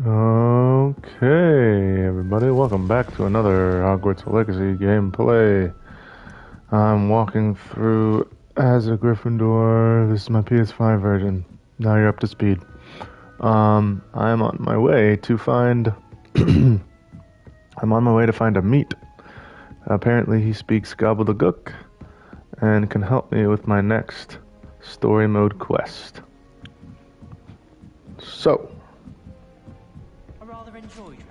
Okay, everybody, welcome back to another Hogwarts Legacy gameplay. I'm walking through as a Gryffindor. This is my PS5 version. Now you're up to speed. I'm on my way to find. I'm on my way to find a meat. Apparently, he speaks gobbledygook and can help me with my next story mode quest. So. I rather enjoy transfiguration.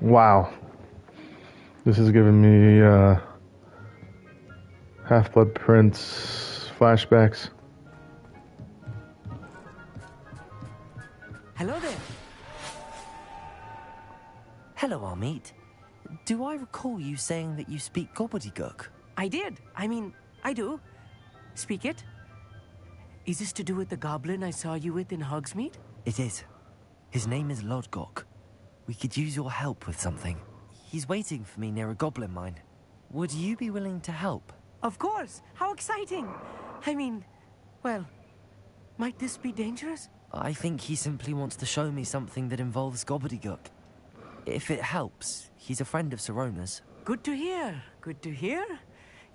Wow. This is giving me Half-Blood Prince flashbacks. Hello there. Hello, Amit. Do I recall you saying that you speak gobbledygook? I did. I mean, I do. Speak it. Is this to do with the goblin I saw you with in Hogsmeade? It is. His name is Lodgok. We could use your help with something. He's waiting for me near a goblin mine. Would you be willing to help? Of course. How exciting. I mean, well, might this be dangerous? I think he simply wants to show me something that involves gobbledygook. If it helps, he's a friend of Sirona's. Good to hear. Good to hear.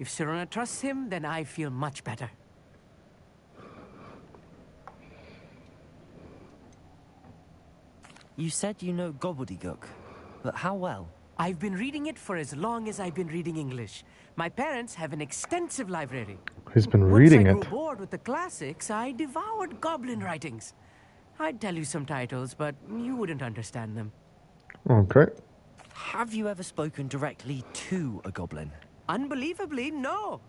If Sirona trusts him, then I feel much better. You said you know gobbledygook, but how well? I've been reading it for as long as I've been reading English. My parents have an extensive library. He's been reading Once I it. grew bored with the classics, I devoured goblin writings. I'd tell you some titles, but you wouldn't understand them. Okay. Have you ever spoken directly to a goblin? Unbelievably, no.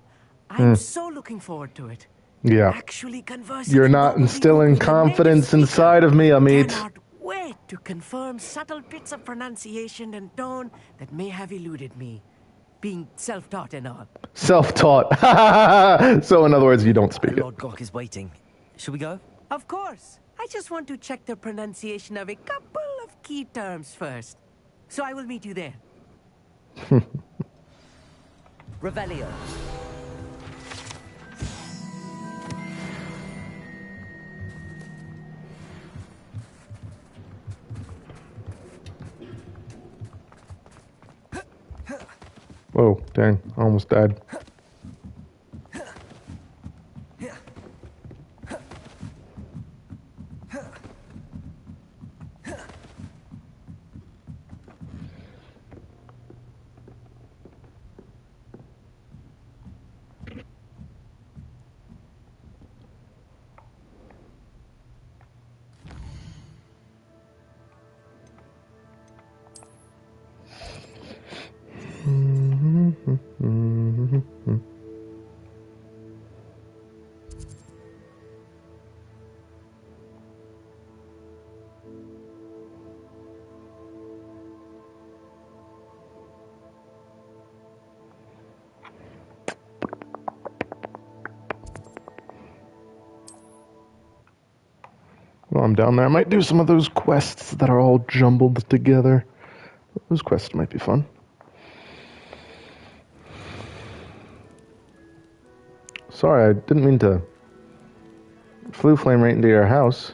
I'm so looking forward to it. Yeah. Actually conversing You're in not gobbledygook instilling with a native confidence speaker. inside of me, Amit. Cannot wait to confirm subtle bits of pronunciation and tone that may have eluded me. Being self-taught and all. Self-taught. So, in other words, you don't speak it. Lord Gok is waiting. Shall we go? Of course. I just want to check the pronunciation of a couple of key terms first. So I will meet you there. Revelio. Whoa, dang. I almost died. While I'm down there, I might do some of those quests that are all jumbled together. Those quests might be fun. Sorry, I didn't mean to flu flame right into your house.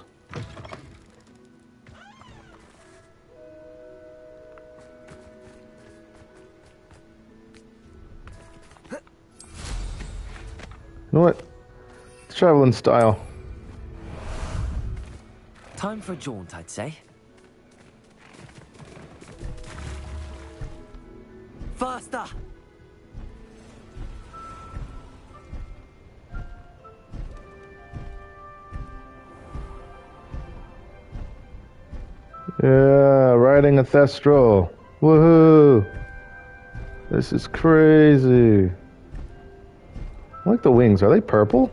You know what? Let's travel in style. Time for a jaunt, I'd say. Faster! Yeah, riding a Thestral. Woohoo! This is crazy. I like the wings. Are they purple?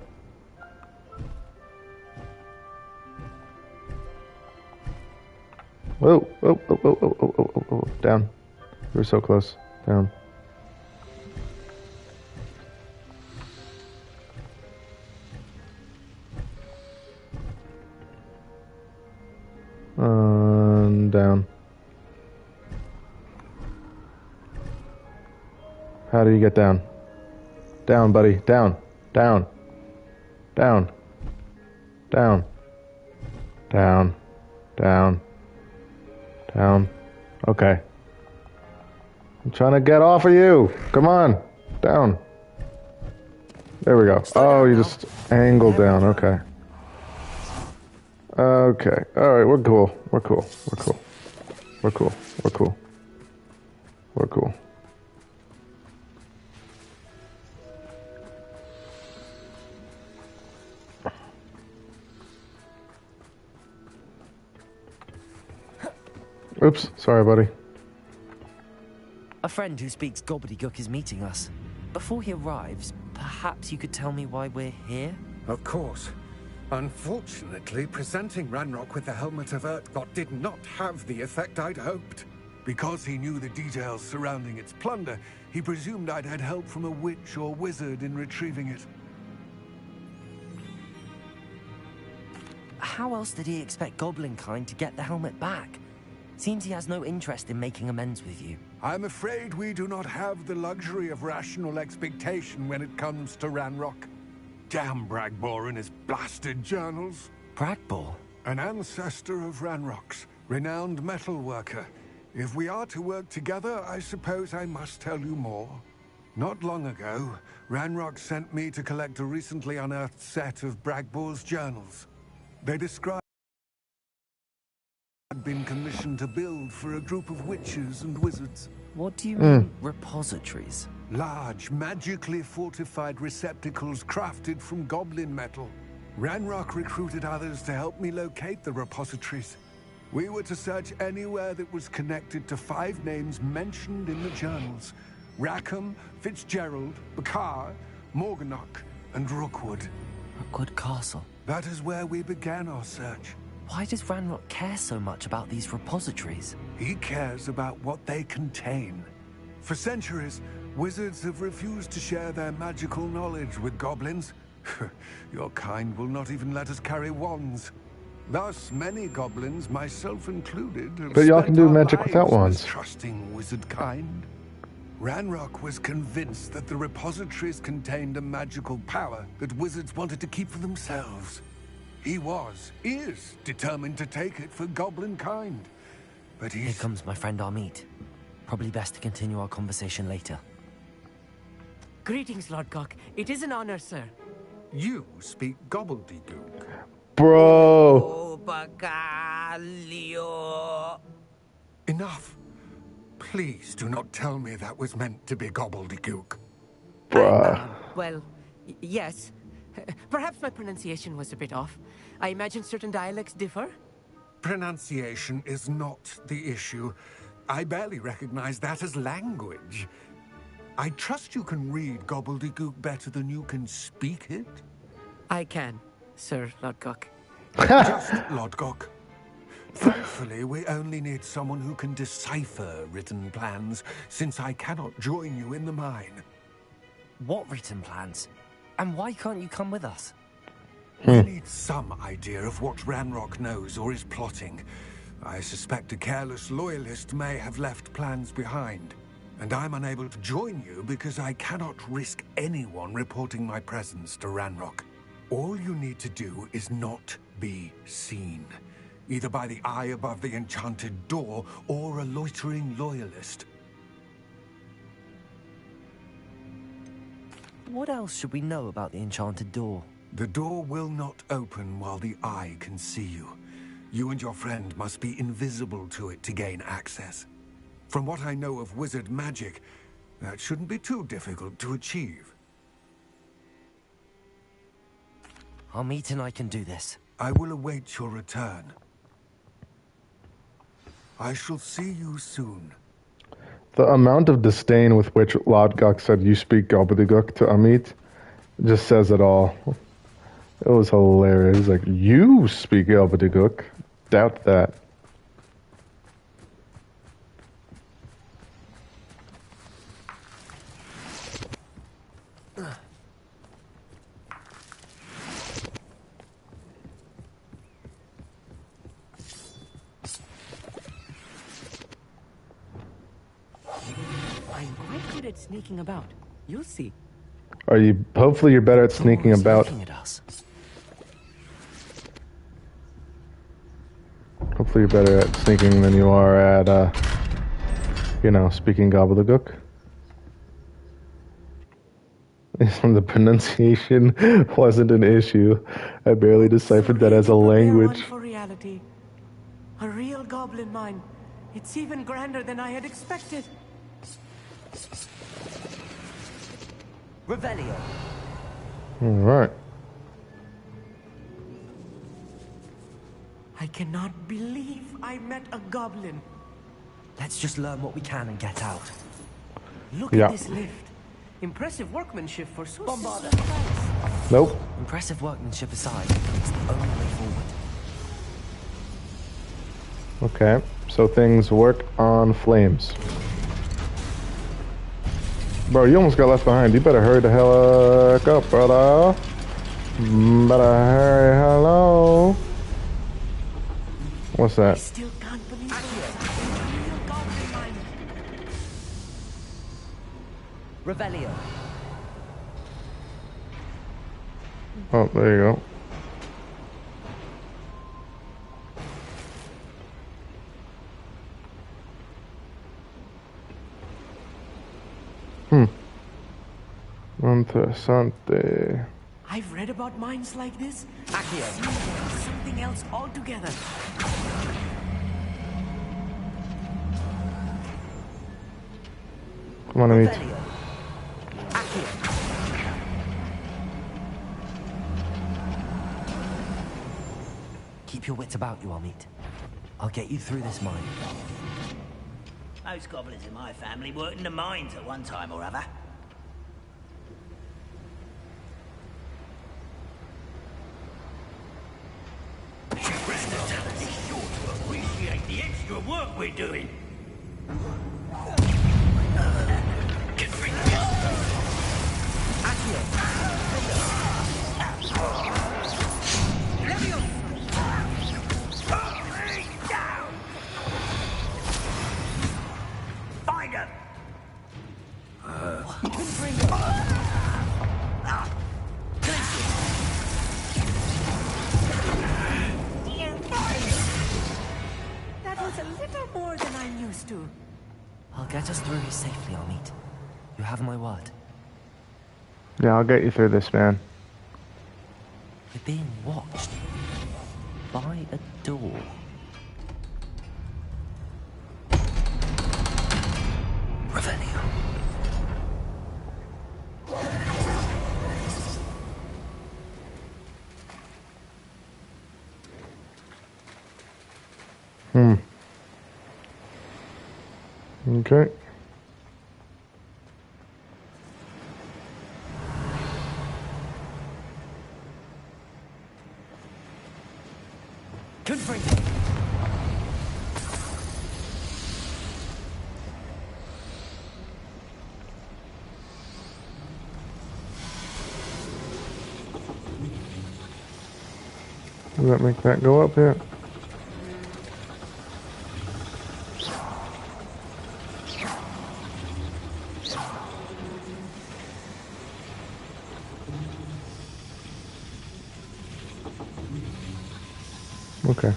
Whoa, whoa, whoa, whoa, whoa, whoa, whoa, whoa. Down. We were so close. Down. How do you get down? Down, buddy. Down. Down. Down. Down. Down. Down. Down. Okay. I'm trying to get off of you. Come on. Down. There we go. Oh, you just angled down. Okay. Okay. Alright, we're cool. We're cool. We're cool. We're cool. We're cool. We're cool. Oops. Sorry, buddy. A friend who speaks gobbledygook is meeting us. Before he arrives, perhaps you could tell me why we're here? Of course. Unfortunately, presenting Ranrock with the Helmet of Urtkot did not have the effect I'd hoped. Because he knew the details surrounding its plunder, he presumed I'd had help from a witch or wizard in retrieving it. How else did he expect Goblinkind to get the helmet back? Seems he has no interest in making amends with you. I'm afraid we do not have the luxury of rational expectation when it comes to Ranrock. Damn Bragbor and his blasted journals. Bragbor? An ancestor of Ranrock's, renowned metal worker. If we are to work together, I suppose I must tell you more. Not long ago, Ranrock sent me to collect a recently unearthed set of Bragbor's journals. They describe had been commissioned to build for a group of witches and wizards. What do you mean, repositories? Large, magically fortified receptacles crafted from goblin metal. Ranrock recruited others to help me locate the repositories. We were to search anywhere that was connected to 5 names mentioned in the journals. Rackham, Fitzgerald, Bakar, Morganach, and Rookwood. Rookwood Castle. That is where we began our search. Why does Ranrock care so much about these repositories? He cares about what they contain. For centuries, wizards have refused to share their magical knowledge with goblins. Your kind will not even let us carry wands. Thus, many goblins, myself included, have But y'all can do spent our magic without lives wands. trusting wizard kind. Ranrock was convinced that the repositories contained a magical power that wizards wanted to keep for themselves. He is determined to take it for goblin kind. But Here comes my friend Amit. Probably best to continue our conversation later. Greetings, Lord Cock. It is an honor, sir. You speak gobbledygook. Bro. Enough. Please do not tell me that was meant to be gobbledygook. Bruh. Well, yes. Perhaps my pronunciation was a bit off. I imagine certain dialects differ. Pronunciation is not the issue. I barely recognize that as language. I trust you can read gobbledygook better than you can speak it. I can, Sir Lodgok. Just Lodgok. Thankfully, we only need someone who can decipher written plans, since I cannot join you in the mine. What written plans? And why can't you come with us? We need some idea of what Ranrock knows or is plotting. I suspect a careless loyalist may have left plans behind. And I'm unable to join you because I cannot risk anyone reporting my presence to Ranrock. All you need to do is not be seen. Either by the eye above the enchanted door or a loitering loyalist. What else should we know about the enchanted door? The door will not open while the eye can see you. You and your friend must be invisible to it to gain access. From what I know of wizard magic, that shouldn't be too difficult to achieve. Amit and I can do this. I will await your return. I shall see you soon. The amount of disdain with which Lodgok said you speak gobbledygook to Amit just says it all. It was hilarious. He's like, you speak gobbledygook? Doubt that. I'm quite good at at sneaking about. You'll see. Are you? Hopefully, you're better at sneaking Who's about. looking at us? Hopefully, you're better at sneaking than you are at, you know, speaking gobbledygook. The pronunciation wasn't an issue. I barely deciphered that as a language. For reality. A real goblin mine. It's even grander than I had expected. Revelio. All right. I cannot believe I met a goblin. Let's just learn what we can and get out. Look Yeah. at this lift. Impressive workmanship for so Bombarder. simple a price. Nope. Impressive workmanship aside, it's the only way forward. Okay. So things work on flames. Bro, you almost got left behind. You better hurry the hell up, brother. Better hurry. Hello. What's I that? still can't believe it. A real goblin mine. Revelio. Oh, there you go. Interessante. I've read about mines like this. Accio. Something else altogether. Come on, Amit. Revelio. Accio. Keep your wits about you, Amit. I'll get you through this mine. Most goblins in my family worked in the mines at one time or other. It's sure to appreciate the extra work we're doing. Find him! That was a little more than I'm used to. I'll get us through safely, Amit. You have my word. Yeah, I'll get you through this, man. We're being watched by a door. Revelio. Okay. Confirm. Does that make that go up yet? Okay.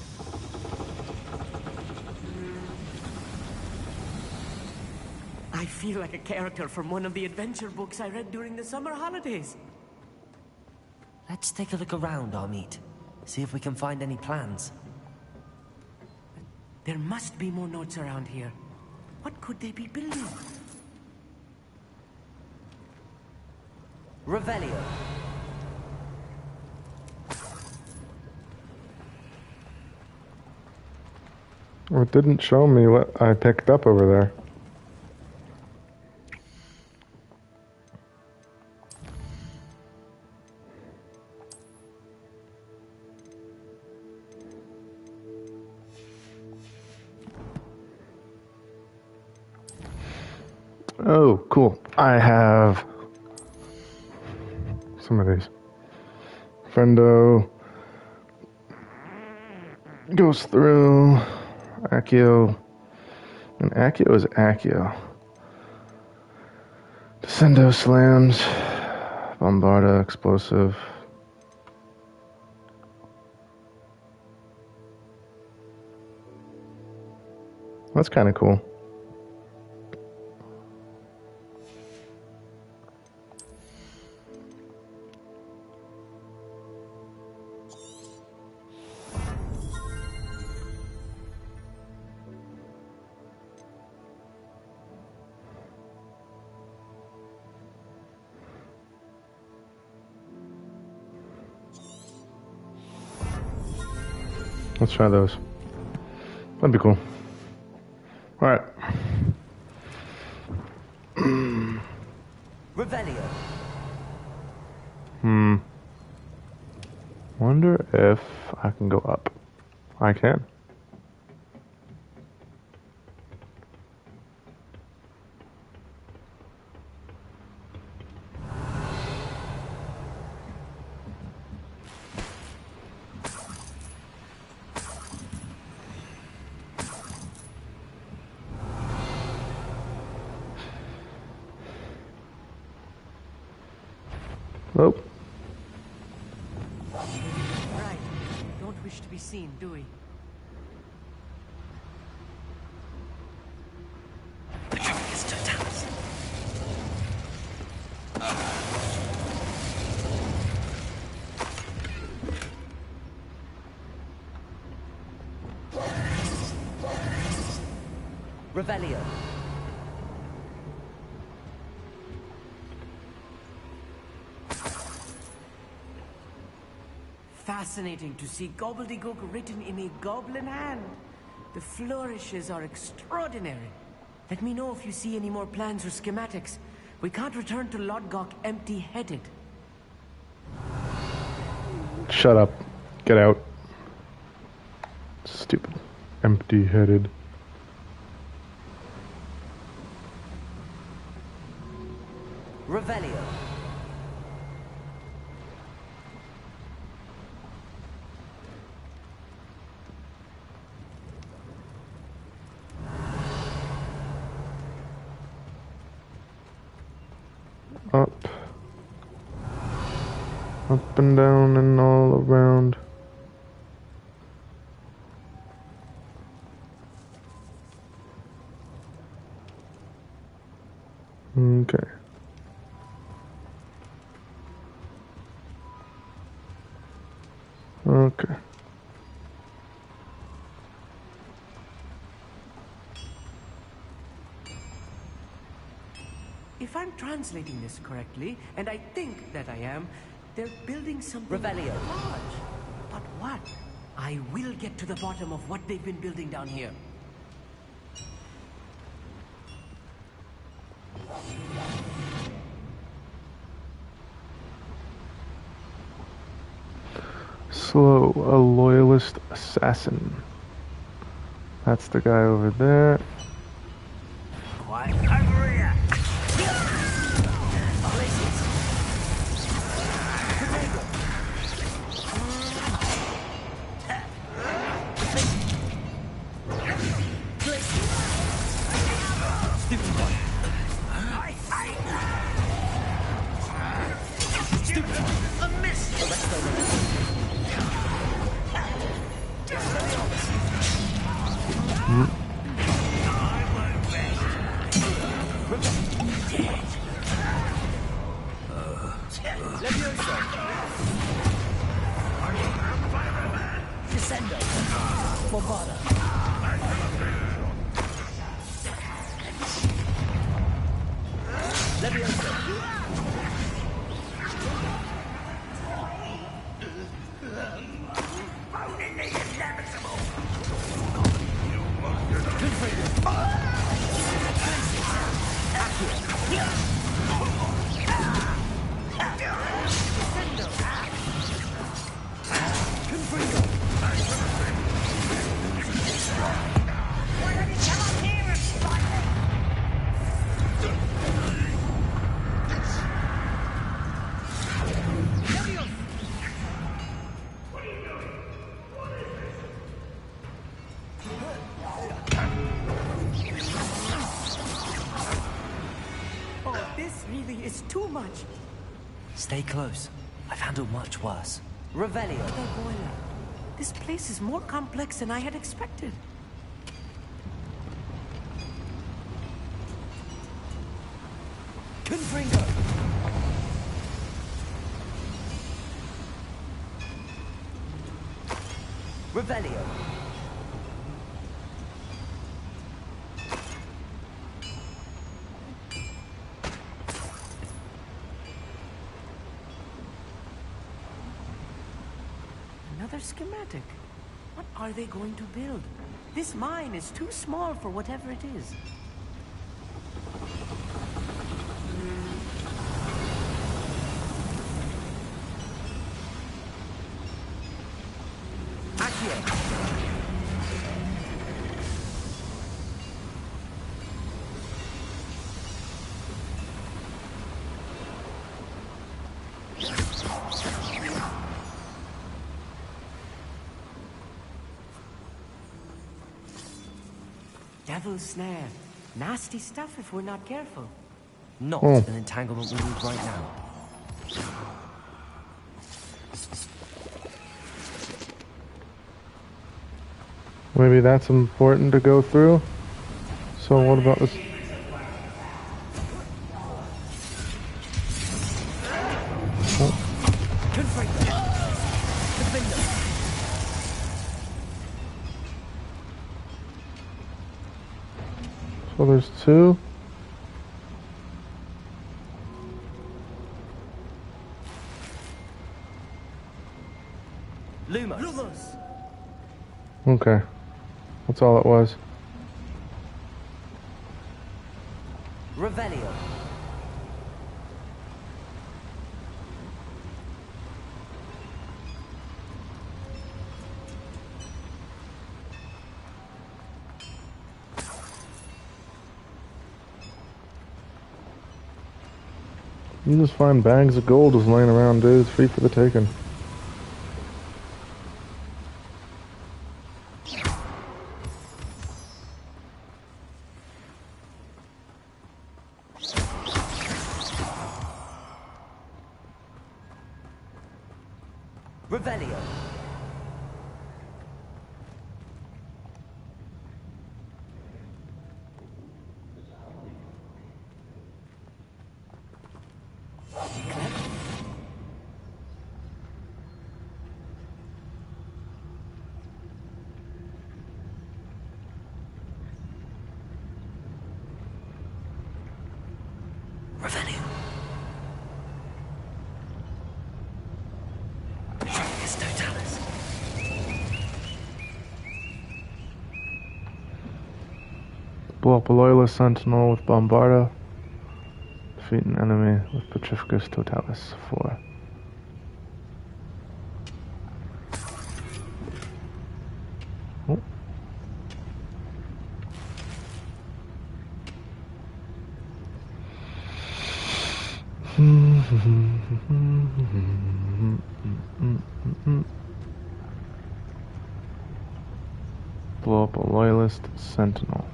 I feel like a character from one of the adventure books I read during the summer holidays. Let's take a look around, Amit. See if we can find any plans. There must be more notes around here. What could they be building? Revelio. Well, it didn't show me what I picked up over there. Oh, cool. I have some of these. Friendo goes through Accio, and Accio is Accio. Sendo slams. Bombarda explosive. That's kind of cool. Let's try those. That'd be cool. Alright. Revelio. Wonder if I can go up. I can. Oh. Right. Don't wish to be seen, do we? Revelio. Fascinating to see gobbledygook written in a goblin hand. The flourishes are extraordinary. Let me know if you see any more plans or schematics. We can't return to Lodgok empty-headed. Shut up. Get out. Stupid. Empty-headed. Revelio. Up. Up and down and all around. Okay. Okay. If I'm translating this correctly, and I think that I am, they're building something Revelio. large. But what? I will get to the bottom of what they've been building down here. Slow, a loyalist assassin. That's the guy over there. Quiet over here. Stay close. I've handled much worse. Revelio. The boiler. This place is more complex than I had expected. Confringo. Revelio. Another schematic. What are they going to build? This mine is too small for whatever it is. Devil's snare. Nasty stuff if we're not careful. Not an entanglement we need right now. Maybe that's important to go through. So what about this? So there's two. Lumos. Okay. That's all it was. Revelio. You just find bags of gold just laying around, dude. It's free for the taking. Revelio. Revelio. It's Totalis. Blow up a loyalist sentinel with Bombarda. Defeat an enemy with Petrificus Totalis 4. Oh. Blow up a loyalist sentinel.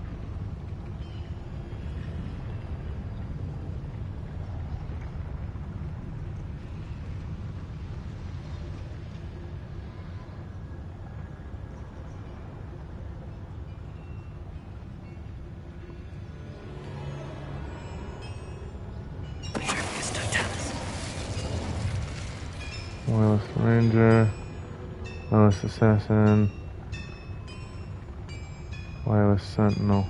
Loyalist Ranger, Loyalist Assassin, Loyalist Sentinel.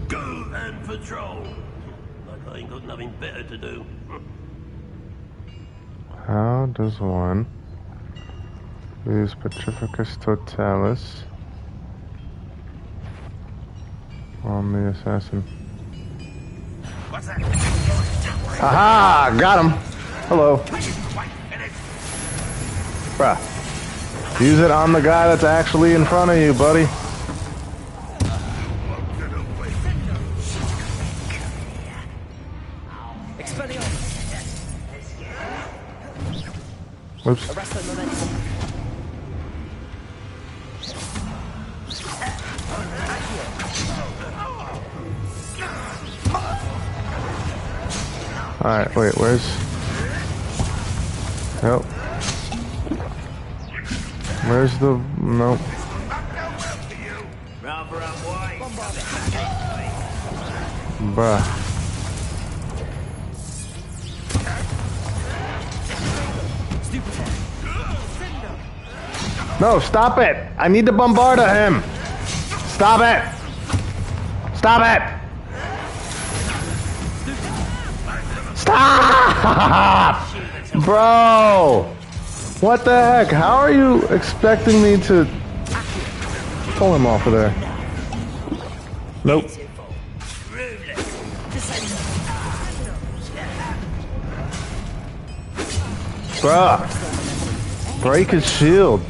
Go and patrol. Like I ain't got nothing better to do. How does one use Petrificus Totalis on the assassin? What's that? Aha! Got him! Hello. Bruh. Use it on the guy that's actually in front of you, buddy. Whoops. Alright, wait, where's... Nope. Where's the... Nope. Bruh. No, stop it! I need to bombard him! Stop it! Stop it! Stop! Bro! What the heck? How are you expecting me to pull him off of there? Nope. Bruh. Break his shield.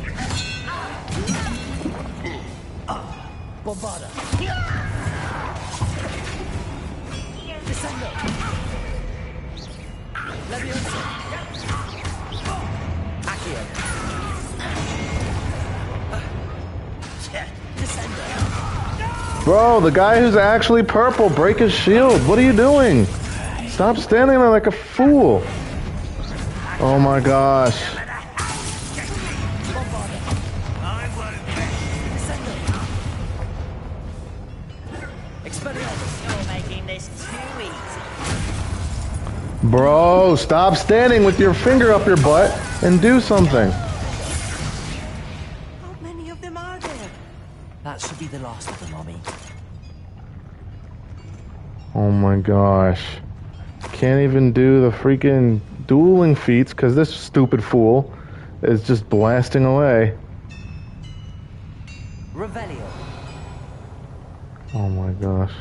Bro, the guy who's actually purple, break his shield. What are you doing? Stop standing there like a fool. Oh my gosh. Bro, stop standing with your finger up your butt and do something. How many of them are there? That should be the last of them, Mommy. Oh my gosh. Can't even do the freaking dueling feats because this stupid fool is just blasting away. Revelio. Oh my gosh.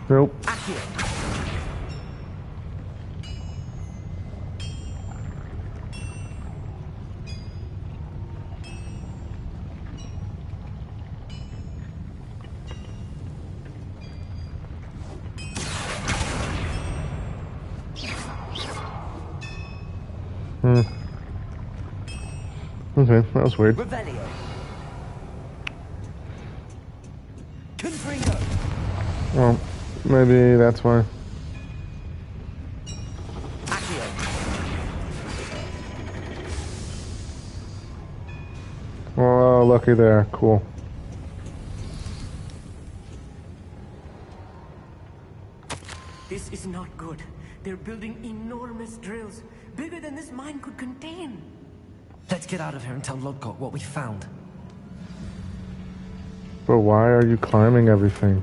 Nope. Okay, that was weird. Revelio. Well, maybe that's why. Oh, lucky there. Cool. This is not good. They're building enormous drills, bigger than this mine could contain. Let's get out of here and tell Lodgok what we found. But why are you climbing everything?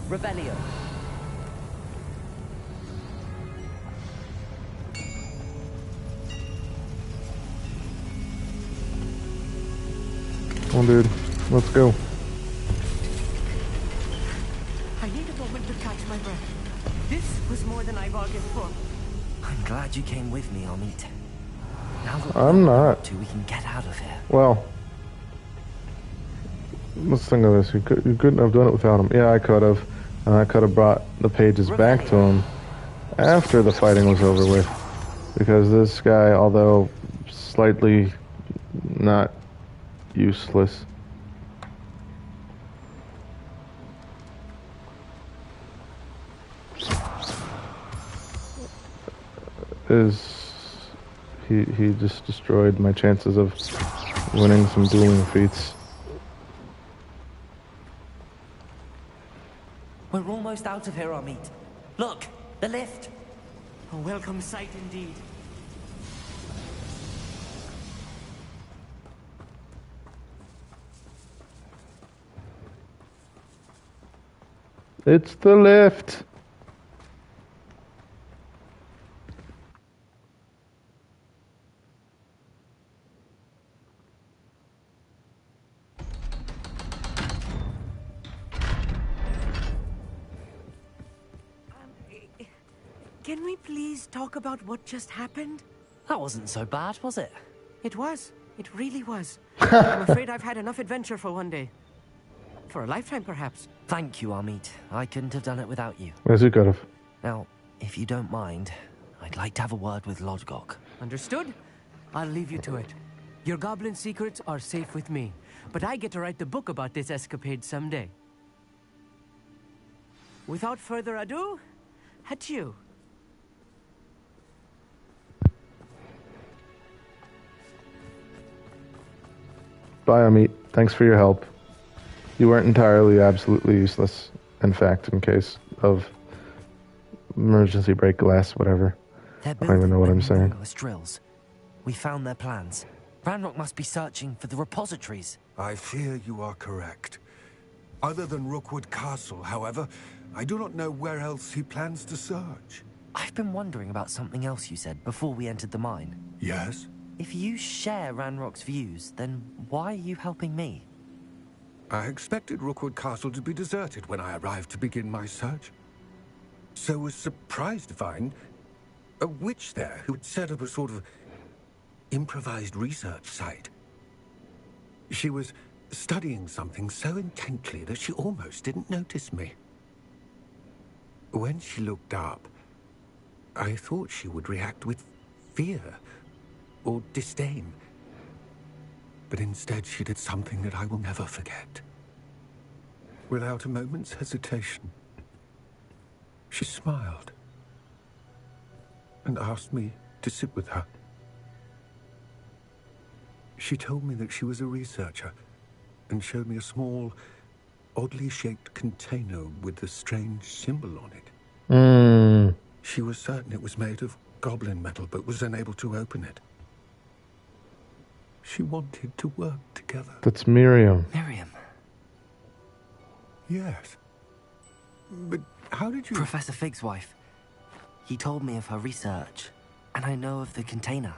Revelio. Come on, dude. Let's go. I need a moment to catch my breath. This was more than I bargained for. I'm glad you came with me, Amit. Now that I'm not. we can get out of here. Well, let's think of this. You couldn't have done it without him. Yeah, I could have. And I could have brought the pages back to him after the fighting was over with. Because this guy, although slightly not useless, he just destroyed my chances of winning some dueling feats. We're almost out of here, Amit. Look, the lift. A welcome sight indeed. It's the lift. Can we please talk about what just happened? That wasn't so bad, was it? It was. It really was. I'm afraid I've had enough adventure for one day. For a lifetime, perhaps. Thank you, Amit. I couldn't have done it without you. Yes, you could have. Now, if you don't mind, I'd like to have a word with Lodgok. Understood? I'll leave you to it. Your goblin secrets are safe with me, but I get to write the book about this escapade someday. Without further ado, adieu. Bye, Amit. Thanks for your help. You weren't entirely absolutely useless, in fact, in case of emergency break glass, whatever. They're I don't even know what I'm saying. numerous drills. We found their plans. Ranrock must be searching for the repositories. I fear you are correct. Other than Rookwood Castle, however, I do not know where else he plans to search. I've been wondering about something else you said before we entered the mine. Yes? If you share Ranrock's views, then why are you helping me? I expected Rookwood Castle to be deserted when I arrived to begin my search. So was surprised to find a witch there who had set up a sort of improvised research site. She was studying something so intently that she almost didn't notice me. When she looked up, I thought she would react with fear or disdain. But instead she did something that I will never forget. Without a moment's hesitation, she smiled and asked me to sit with her. She told me that she was a researcher and showed me a small, oddly shaped container with a strange symbol on it. She was certain it was made of goblin metal, but was unable to open it. She wanted to work together. That's Miriam. Miriam. Yes. But how did you... Professor Fig's wife. He told me of her research, and I know of the container.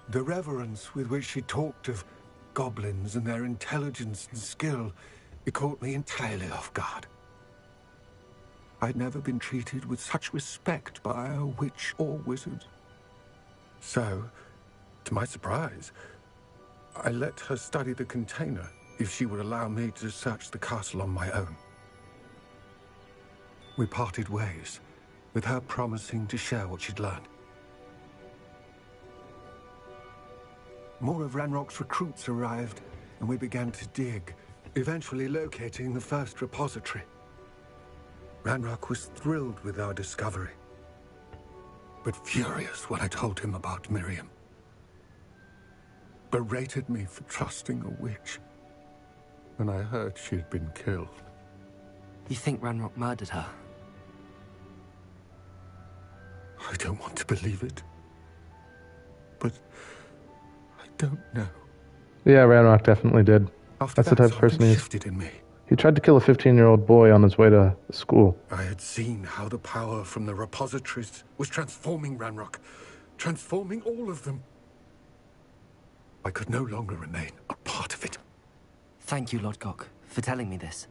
The reverence with which she talked of goblins and their intelligence and skill, it caught me entirely off guard. I'd never been treated with such respect by a witch or wizard. So, to my surprise, I let her study the container if she would allow me to search the castle on my own. We parted ways, with her promising to share what she'd learned. More of Ranrock's recruits arrived, and we began to dig, eventually locating the first repository. Ranrock was thrilled with our discovery, but furious when I told him about Miriam. Berated me for trusting a witch when I heard she'd been killed. You think Ranrock murdered her? I don't want to believe it, but I don't know. Yeah, Ranrock definitely did. After That's the that, type of person he something is. shifted in me. He tried to kill a 15-year-old boy on his way to school. I had seen how the power from the repositories was transforming Ranrock, transforming all of them. I could no longer remain a part of it. Thank you, Lodgok, for telling me this.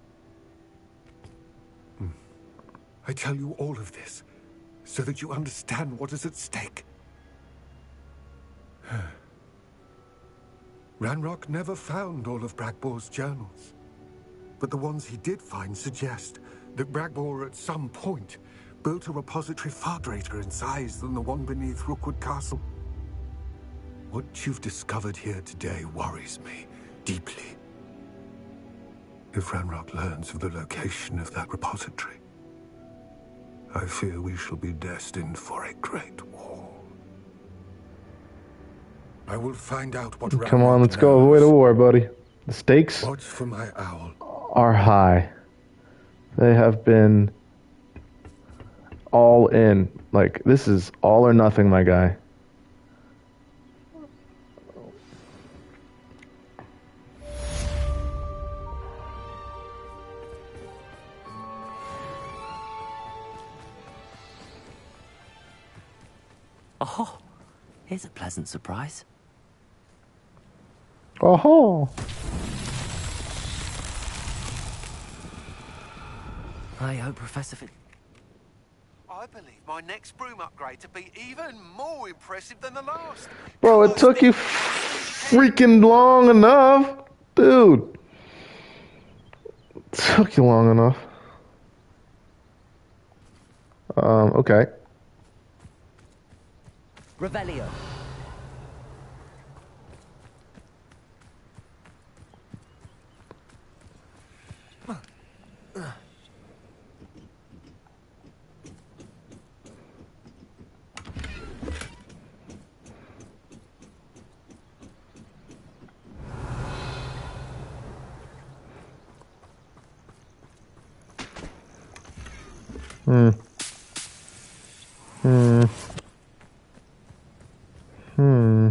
I tell you all of this so that you understand what is at stake. Ranrock never found all of Bragbor's journals. But the ones he did find suggest that Bragbor at some point built a repository far greater in size than the one beneath Rookwood Castle. What you've discovered here today worries me deeply. If Ranrock learns of the location of that repository, I fear we shall be destined for a great war. I will find out what Ranrock Come on, let's knows. go away to war, buddy. The stakes Watch for my owl. are high. They have been all in. Like, this is all or nothing, my guy. Oh, here's a pleasant surprise. Oh-ho! I hope Professor Fin... I believe my next broom upgrade to be even more impressive than the last. Bro, it took you freaking long enough. Dude. It took you long enough. Okay. Revelio. Hmm. Hmm. Hmm.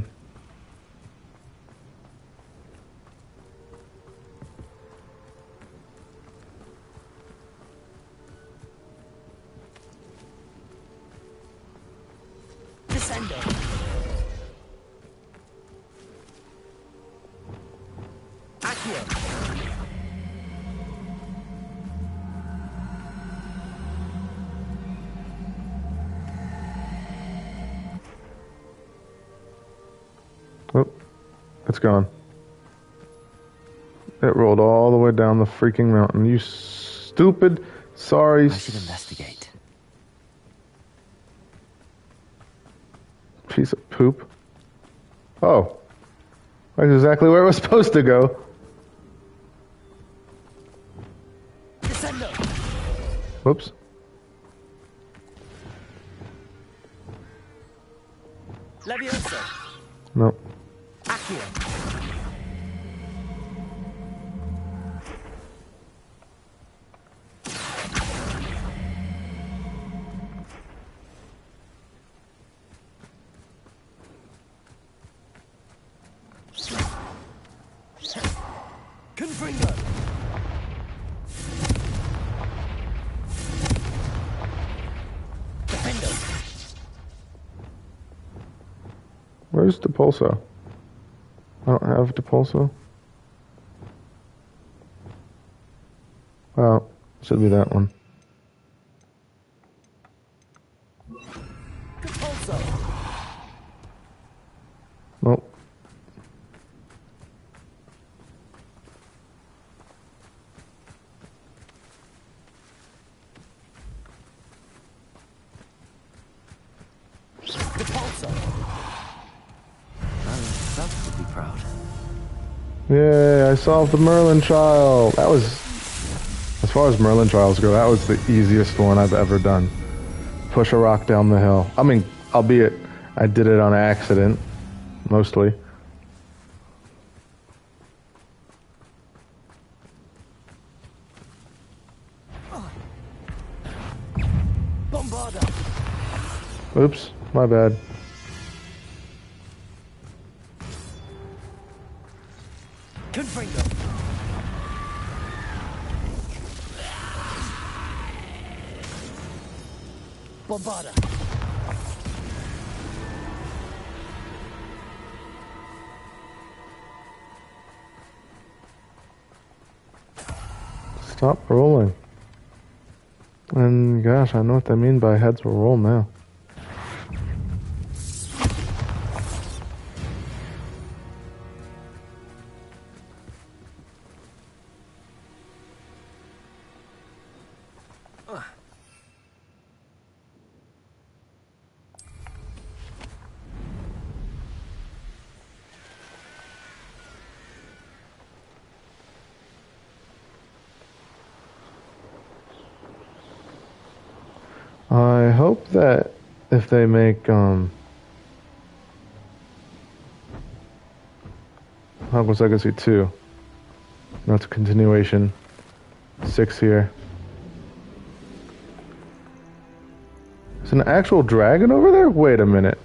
Descendo. Accio. Oh, it's gone. It rolled all the way down the freaking mountain. You stupid, sorry. I should investigate. Piece of poop. Oh. That's exactly where it was supposed to go. Descendo. Whoops. Levioso. Nope. Accio. Confringo. Defendo. Where's Depulso? I don't have Depulso. Oh, should be that one. Compulso. Nope. Compulso. Self would be proud. Yay, I solved the Merlin trial. That was, as far as Merlin trials go, that was the easiest one I've ever done. Push a rock down the hill. I mean, albeit I did it on accident, mostly. Bombarda. Oops, my bad. Confringo. Bombarda. Stop rolling. And gosh, I know what they mean by heads will roll now. I hope that if they make Hogwarts Legacy 2, that's a continuation, 6 here. Is an actual dragon over there? Wait a minute.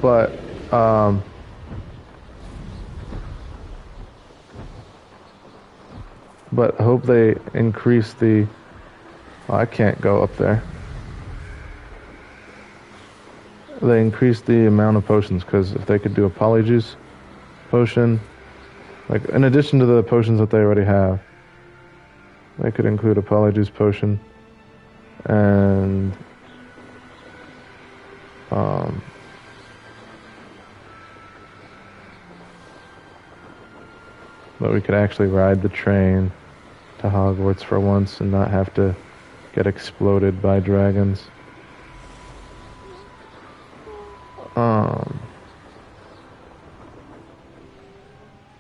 But I hope they increase the... Oh, I can't go up there. They increase the amount of potions, because if they could do a polyjuice potion, like in addition to the potions that they already have, They could include a Polyjuice potion and but we could actually ride the train to Hogwarts for once and not have to get exploded by dragons.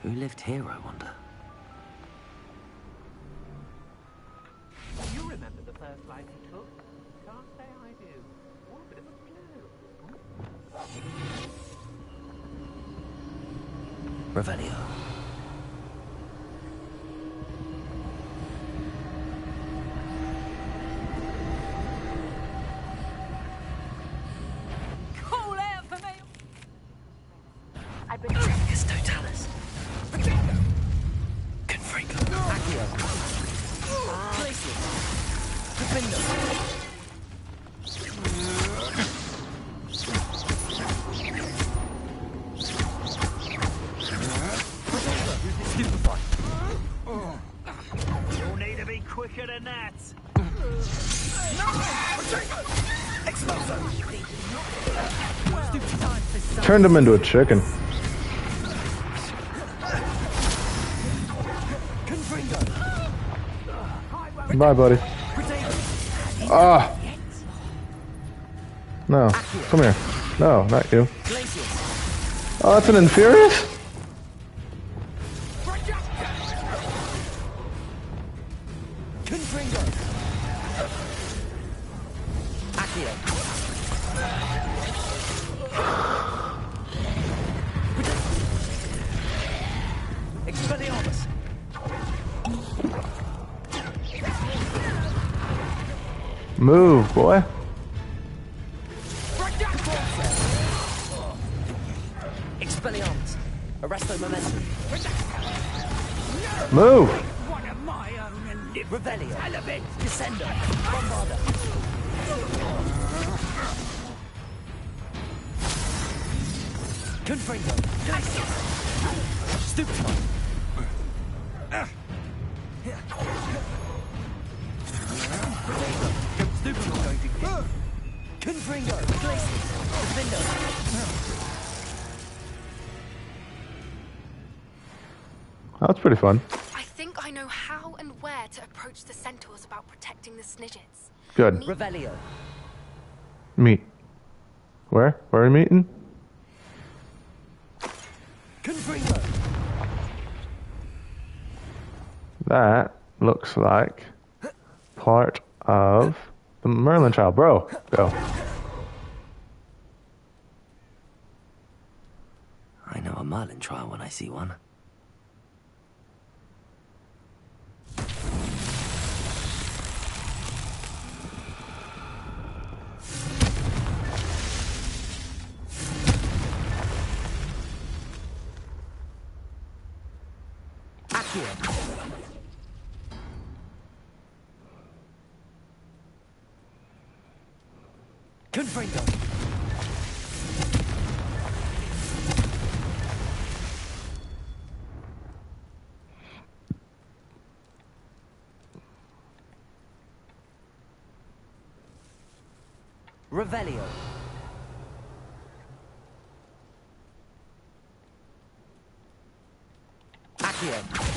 Who lived here, I wonder? You remember the first life you took? Can't say I do. What a bit of a clue. Revelio. Call out for me! I've been Tricus Totalis. Confringo. Accio. Glacius. Defendo. You'll need to be quicker than that. Turned him into a chicken. Bye, buddy. Ah! No. Come here. No, not you. Oh, that's an Infurious? Expelliarmus. Move, boy. Expelliarmus. Arresto momentum. Move. One of my own and Revelio. Elevate. Descendo. Bombarda. Confringo. Glacius. Stupefy. Stupefy going to kill. Confringo. Glacius. Defendo. That's pretty fun. I think I know how and where to approach the centaurs about protecting the Snidgets. Good. Revelio. Meet. Where? Where are we meeting? Confringo. That looks like part of the Merlin trial. Bro, go. I know a Merlin trial when I see one. Confringo. Revelio. Accio.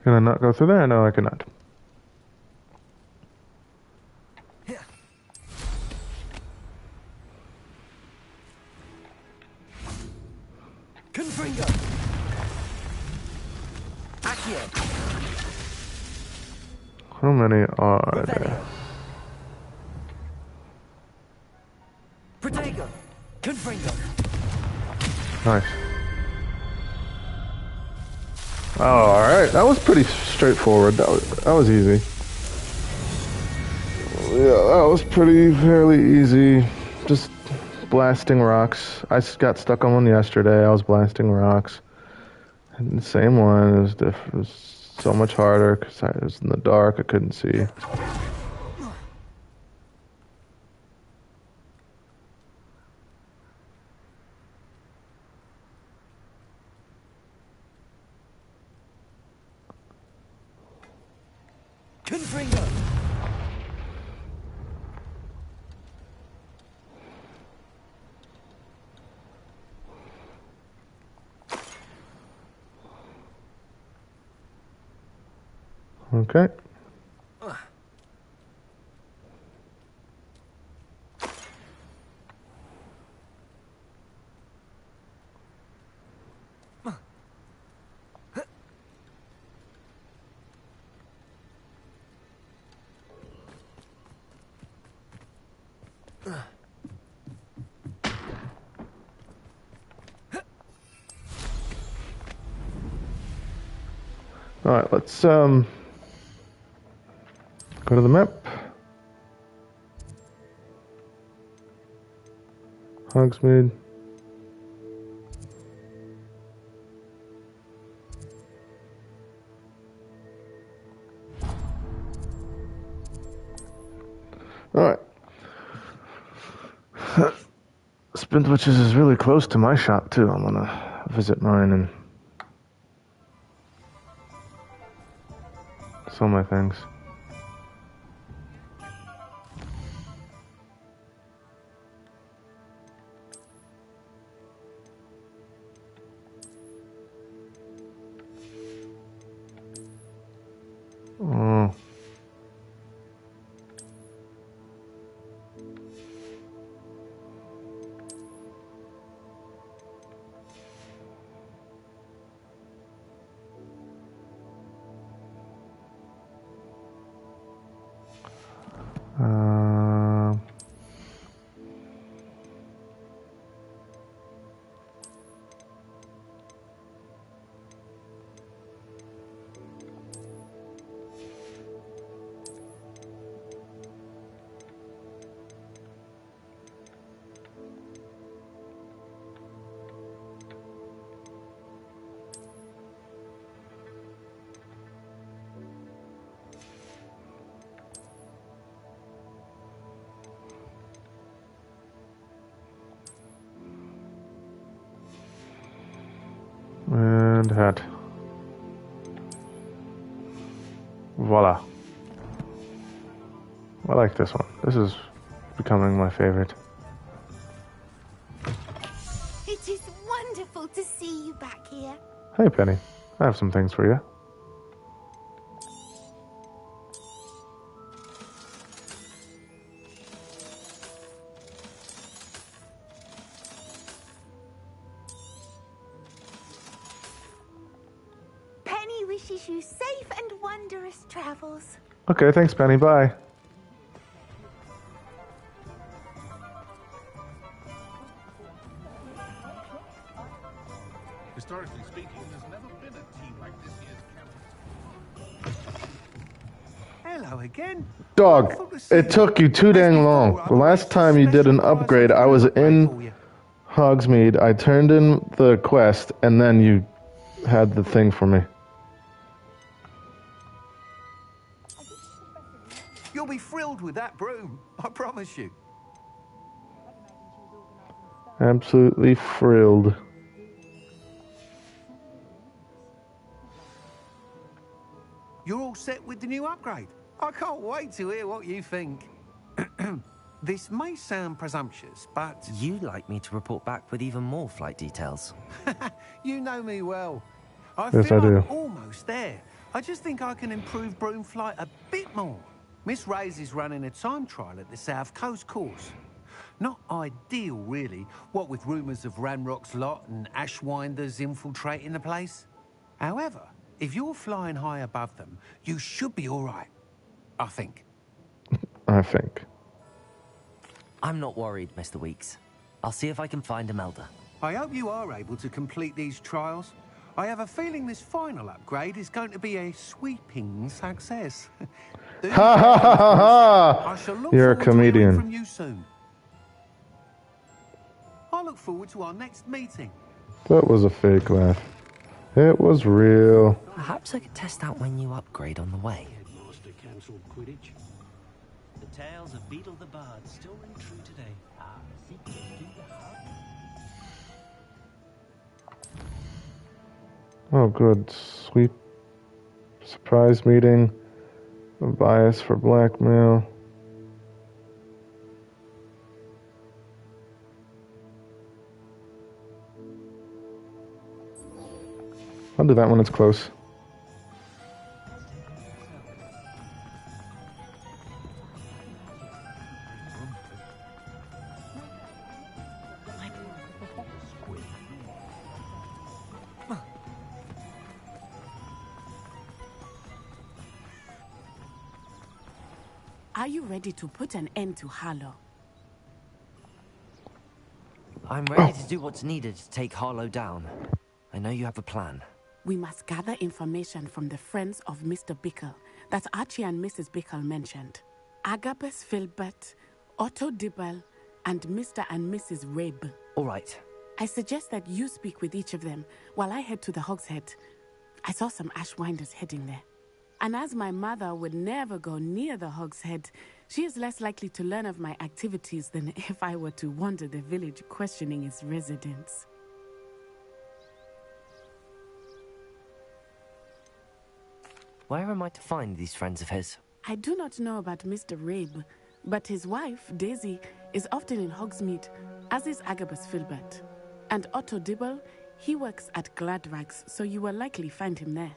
Can I not go through there? No, I cannot. Confringo. Accio. How many are there? Revelio. Protego. Confringo. Nice. Oh, alright. That was pretty straightforward. That was easy. Yeah, that was fairly easy. Just blasting rocks. I got stuck on one yesterday. I was blasting rocks. And the same one. It was so much harder because I was in the dark. I couldn't see. Confringo! Okay. Alright, let's go to the map. Hogsmeade. Alright. Spintwitches is really close to my shop too. I'm gonna visit mine and sell my things. Oh. Uh, and hat. Voila. I like this one. This is becoming my favorite. It is wonderful to see you back here. Hey, Penny. I have some things for you. Penny wishes you safe and wondrous travels. Okay, thanks, Penny. Bye. Historically speaking, there's never been a team like this year's campus. Hello again. Dog, it took you too dang long. The last time you did an upgrade, I was in Hogsmeade. I turned in the quest, and then you had the thing for me. You'll be thrilled with that broom, I promise you. Absolutely thrilled. You're all set with the new upgrade. I can't wait to hear what you think. This may sound presumptuous, but... You'd like me to report back with even more flight details. You know me well. I Yes, feel I do. I'm almost there. I just think I can improve broom flight a bit more. Miss Ray's is running a time trial at the South Coast course. Not ideal, really, what with rumours of Ranrock's lot and Ashwinders infiltrating the place. However, if you're flying high above them, you should be all right. I think. I think. I'm not worried, Mr. Weeks. I'll see if I can find Imelda. I hope you are able to complete these trials. I have a feeling this final upgrade is going to be a sweeping success. Ha ha ha ha I shall ha! look You're a forward to hearing comedian. from you soon. I look forward to our next meeting. That was a fake laugh. It was real. Perhaps I could test out my new upgrade on the way. Headmaster cancelled Quidditch. The tales of Beetle the Bard still ring true today. Secrets do the heart. Oh, good. Sweet surprise meeting. A bias for blackmail. I'll do that when it's close. Are you ready to put an end to Harlow? I'm ready to do what's needed to take Harlow down. I know you have a plan. We must gather information from the friends of Mr. Bickle that Archie and Mrs. Bickle mentioned. Agabus Filbert, Otto Dibble, and Mr. and Mrs. Rabe. All right. I suggest that you speak with each of them while I head to the Hogshead. I saw some Ashwinders heading there. And as my mother would never go near the Hogshead, she is less likely to learn of my activities than if I were to wander the village questioning its residents. Where am I to find these friends of his? I do not know about Mr. Rabe, but his wife, Daisy, is often in Hogsmeade, as is Agabus Filbert. And Otto Dibble, he works at Gladrags, so you will likely find him there.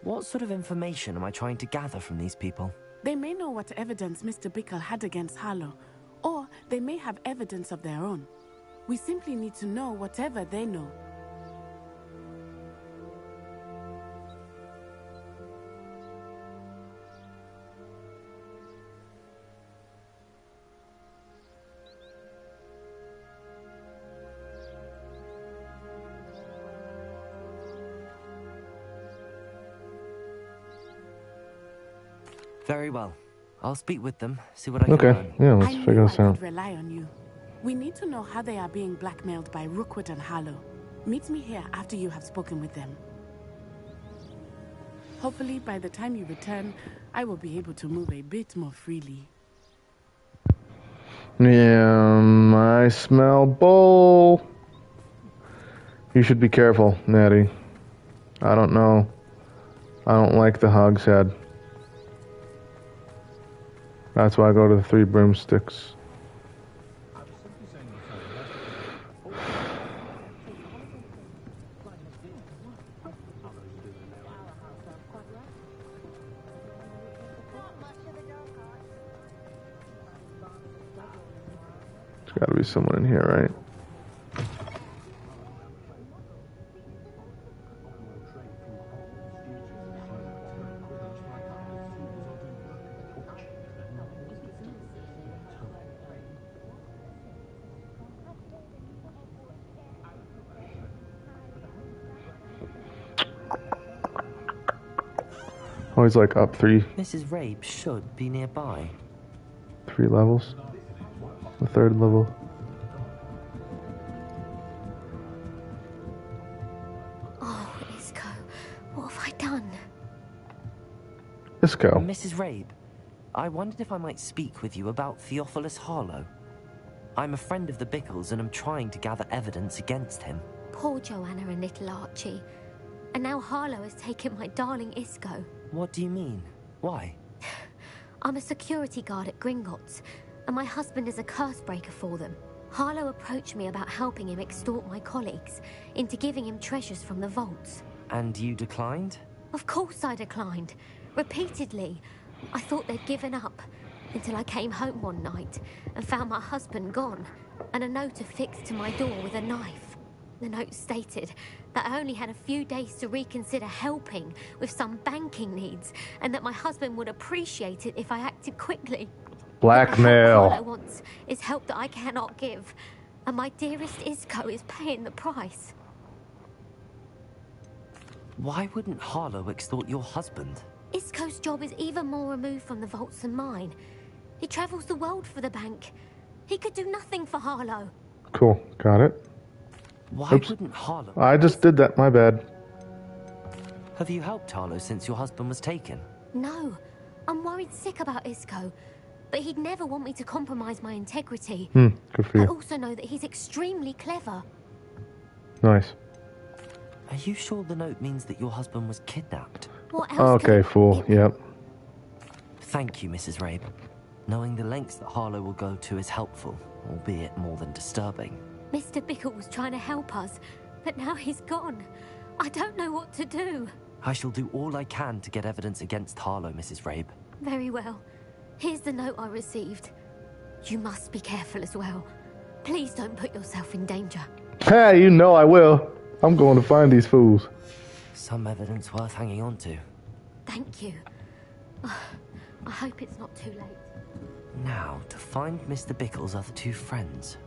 What sort of information am I trying to gather from these people? They may know what evidence Mr. Bickle had against Harlow, or they may have evidence of their own. We simply need to know whatever they know. Very well. I'll speak with them, see what I can learn. Yeah, let's figure this I out. could rely on you. We need to know how they are being blackmailed by Rookwood and Harlow. Meet me here after you have spoken with them. Hopefully, by the time you return, I will be able to move a bit more freely. Yeah, I smell bull. You should be careful, Natty. I don't know. I don't like the Hogshead. That's why I go to the Three Broomsticks. There's got to be someone in here, right? Always like up three Mrs. Rabe should be nearby. levels. The third level. Oh, Isco, what have I done? Isco. Mrs. Rabe, I wondered if I might speak with you about Theophilus Harlow. I'm a friend of the Bickles and I'm trying to gather evidence against him. Poor Joanna and little Archie. And now Harlow has taken my darling Isco. What do you mean? Why? I'm a security guard at Gringotts, and my husband is a curse breaker for them. Harlow approached me about helping him extort my colleagues into giving him treasures from the vaults. And you declined? Of course I declined. Repeatedly. I thought they'd given up, until I came home one night and found my husband gone, and a note affixed to my door with a knife. The note stated that I only had a few days to reconsider helping with some banking needs, and that my husband would appreciate it if I acted quickly. Blackmail. All I want is help that I cannot give, and my dearest Isco is paying the price. Why wouldn't Harlow extort your husband? Isco's job is even more removed from the vaults than mine. He travels the world for the bank. He could do nothing for Harlow. Cool. Got it. Why Oops. wouldn't Harlow? I just did that. My bad. Have you helped Harlow since your husband was taken? No, I'm worried sick about Isco, but he'd never want me to compromise my integrity. Good for I you. also know that he's extremely clever. Nice. Are you sure the note means that your husband was kidnapped? What else Okay, fool. Yep. Thank you, Mrs. Rabe. Knowing the lengths that Harlow will go to is helpful, albeit more than disturbing. Mr. Bickle was trying to help us, but now he's gone. I don't know what to do. I shall do all I can to get evidence against Harlow, Mrs. Rabe. Very well. Here's the note I received. You must be careful as well. Please don't put yourself in danger. Hey, you know I will. I'm going to find these fools. Some evidence worth hanging on to. Thank you. I hope it's not too late. Now, to find Mr. Bickle's other two friends.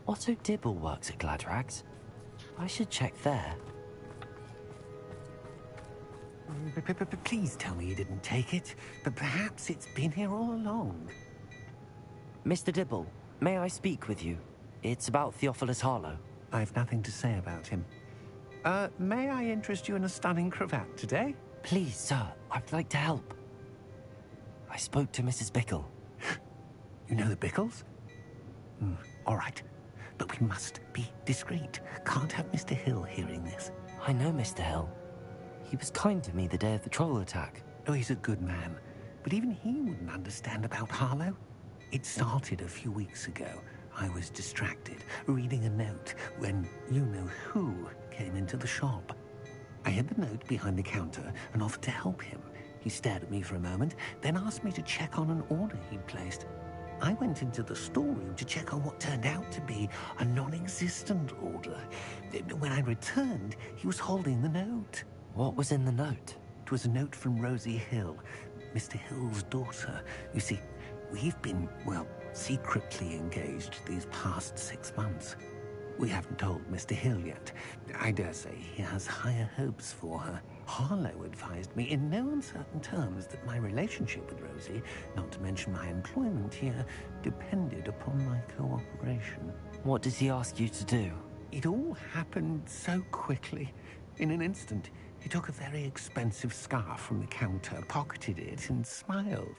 Otto Dibble works at Gladrags. I should check there. Please tell me you didn't take it. But perhaps it's been here all along. Mr. Dibble, may I speak with you? It's about Theophilus Harlow. I've nothing to say about him. May I interest you in a stunning cravat today? Please, sir, I'd like to help. I spoke to Mrs. Bickle. You know the Bickles? All right. But we must be discreet. Can't have Mr. Hill hearing this. I know Mr. Hill. He was kind to me the day of the troll attack. Oh, he's a good man. But even he wouldn't understand about Harlow. It started a few weeks ago. I was distracted, reading a note, when you-know-who came into the shop. I hid the note behind the counter and offered to help him. He stared at me for a moment, then asked me to check on an order he'd placed. I went into the storeroom to check on what turned out to be a non-existent order. When I returned, he was holding the note. What was in the note? It was a note from Rosie Hill, Mr. Hill's daughter. You see, we've been, well, secretly engaged these past 6 months. We haven't told Mr. Hill yet. I dare say he has higher hopes for her. Harlow advised me in no uncertain terms that my relationship with Rosie, not to mention my employment here, depended upon my cooperation. What does he ask you to do? It all happened so quickly. In an instant, he took a very expensive scarf from the counter, pocketed it, and smiled.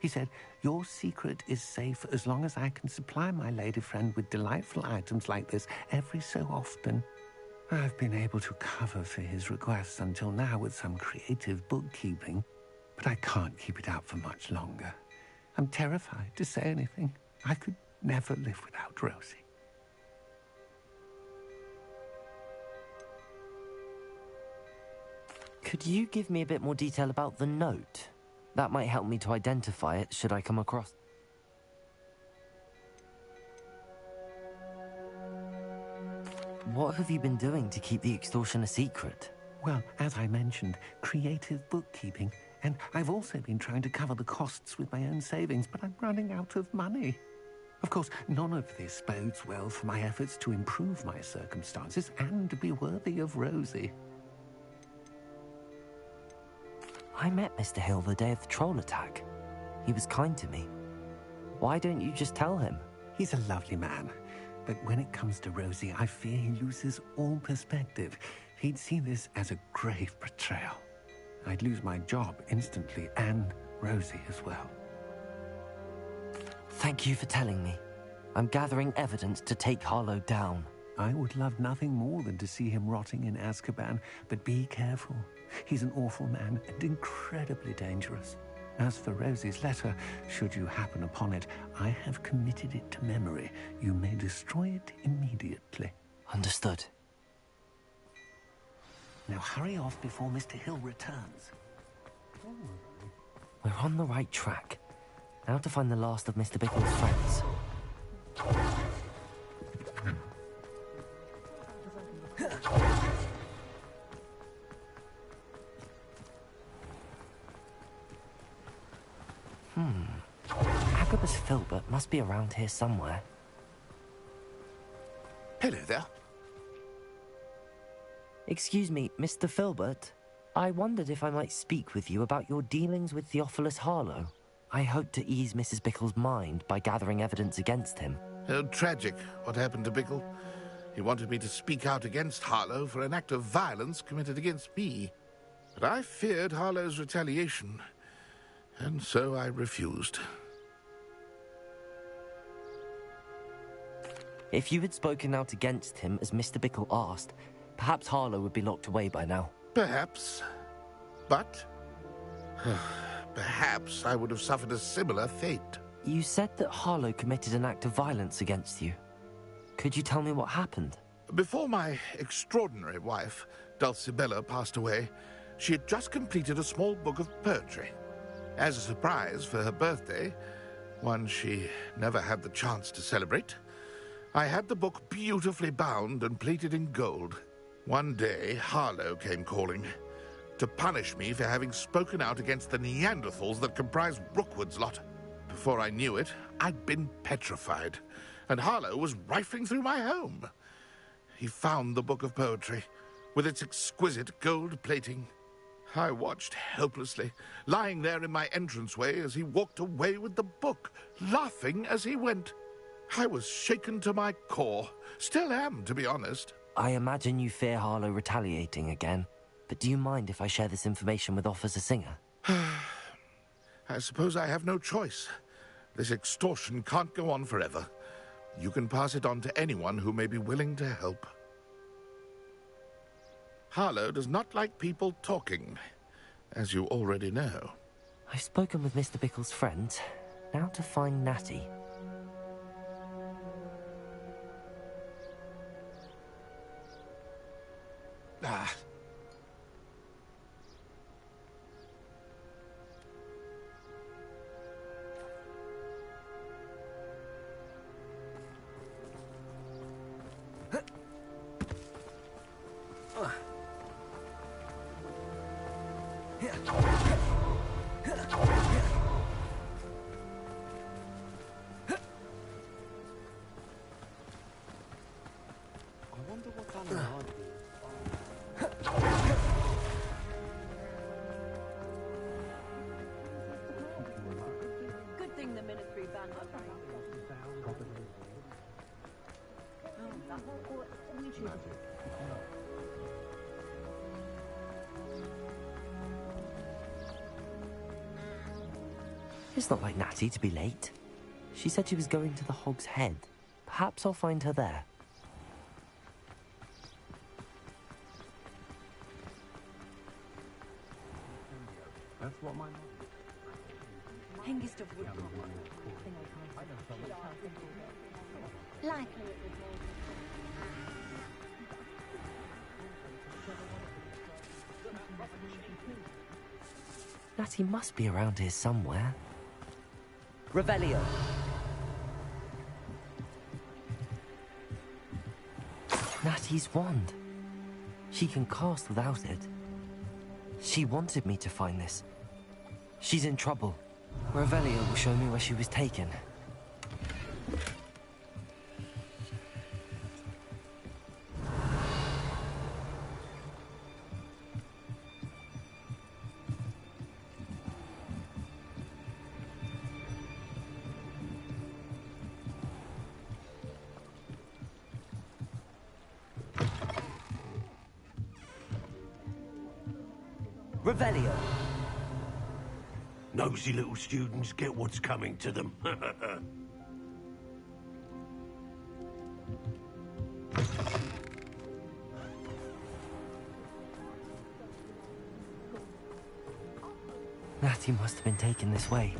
He said, "Your secret is safe as long as I can supply my lady friend with delightful items like this every so often." I've been able to cover for his requests until now with some creative bookkeeping, but I can't keep it out for much longer. I'm terrified to say anything. I could never live without Rosie. Could you give me a bit more detail about the note? That might help me to identify it should I come across. What have you been doing to keep the extortion a secret? Well, as I mentioned, creative bookkeeping. And I've also been trying to cover the costs with my own savings, but I'm running out of money. Of course, none of this bodes well for my efforts to improve my circumstances and to be worthy of Rosie. I met Mr. Hill the day of the troll attack. He was kind to me. Why don't you just tell him? He's a lovely man. But when it comes to Rosie, I fear he loses all perspective. He'd see this as a grave betrayal. I'd lose my job instantly, and Rosie as well. Thank you for telling me. I'm gathering evidence to take Harlow down. I would love nothing more than to see him rotting in Azkaban, but be careful. He's an awful man and incredibly dangerous. As for Rosie's letter, should you happen upon it, I have committed it to memory. You may destroy it immediately. Understood. Now hurry off before Mr. Hill returns. We're on the right track. Now to find the last of Mr. Bickle's friends. Agabus Filbert must be around here somewhere. Hello there. Excuse me, Mr. Filbert. I wondered if I might speak with you about your dealings with Theophilus Harlow. I hope to ease Mrs. Bickle's mind by gathering evidence against him. Tragic, what happened to Bickle. He wanted me to speak out against Harlow for an act of violence committed against me. But I feared Harlow's retaliation, and so I refused. If you had spoken out against him as Mr. Bickle asked, perhaps Harlow would be locked away by now. Perhaps. But perhaps I would have suffered a similar fate. You said that Harlow committed an act of violence against you. Could you tell me what happened? Before my extraordinary wife, Dulcibella, passed away, she had just completed a small book of poetry. As a surprise for her birthday, one she never had the chance to celebrate, I had the book beautifully bound and plated in gold. One day, Harlow came calling to punish me for having spoken out against the Neanderthals that comprise Rookwood's lot. Before I knew it, I'd been petrified, and Harlow was rifling through my home. He found the book of poetry, with its exquisite gold plating. I watched helplessly, lying there in my entranceway as he walked away with the book, laughing as he went. I was shaken to my core. Still am, to be honest. I imagine you fear Harlow retaliating again, but do you mind if I share this information with Officer Singer? I suppose I have no choice. This extortion can't go on forever. You can pass it on to anyone who may be willing to help. Harlow does not like people talking, as you already know. I've spoken with Mr. Bickle's friends. Now to find Natty. Ah. Good thing the Ministry banned us. It's not like Natty to be late. She said she was going to the Hog's Head. Perhaps I'll find her there. That's what my Hengist of Wood. Likely it would Natty must be around here somewhere. Revelio. Natty's wand. She can cast without it. She wanted me to find this. She's in trouble. Revelio will show me where she was taken. Revelio. Nosy little students get what's coming to them. Natty must have been taken this way.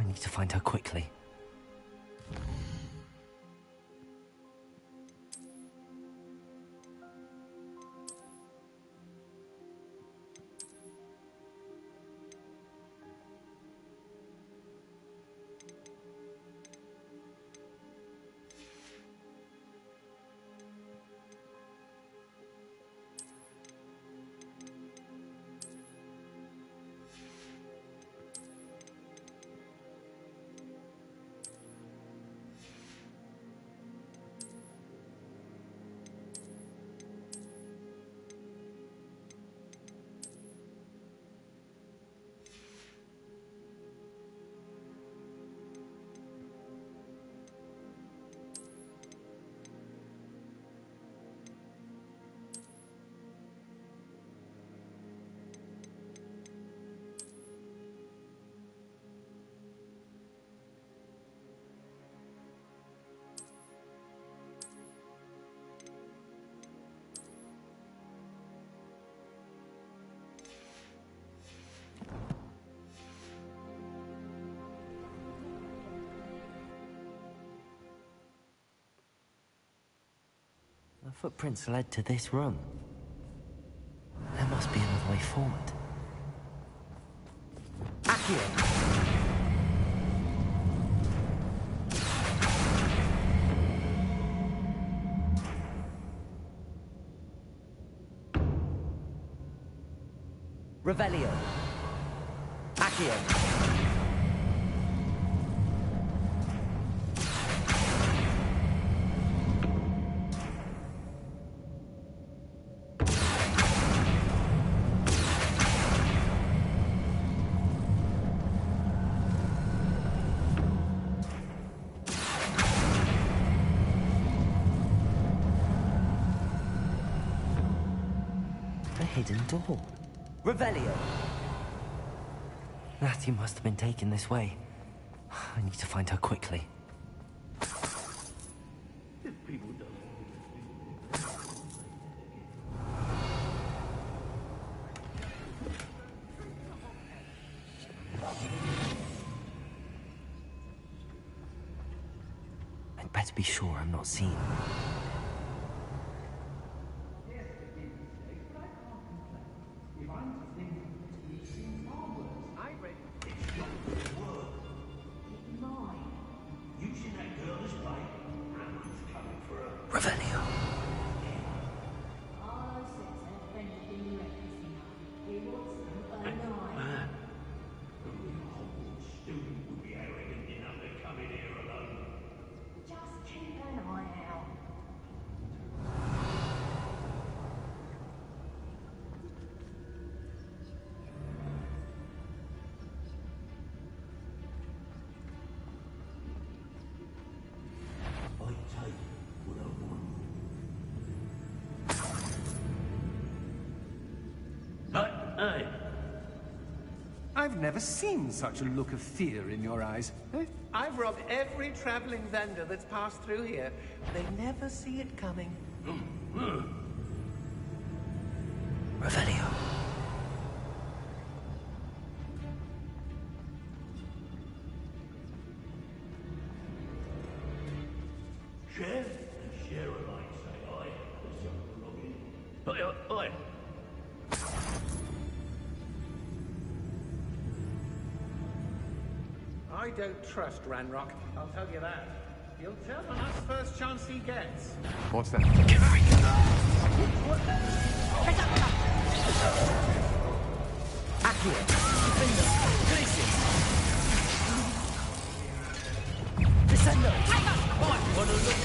I need to find her quickly. footprints led to this room. There must be another way forward. Accio! Revelio. Accio. A hidden door. Revelio. Natty must have been taken this way. I need to find her quickly. I'd better be sure I'm not seen. Revelio. I've never seen such a look of fear in your eyes. I've robbed every traveling vendor that's passed through here. They never see it coming. Revelio. Share? Share alike, say I. There's something wrong in it. Oi. I don't trust Ranrock, I'll tell you that. He'll tell on us first chance he gets. What's that? Accio. Descendo. What a look.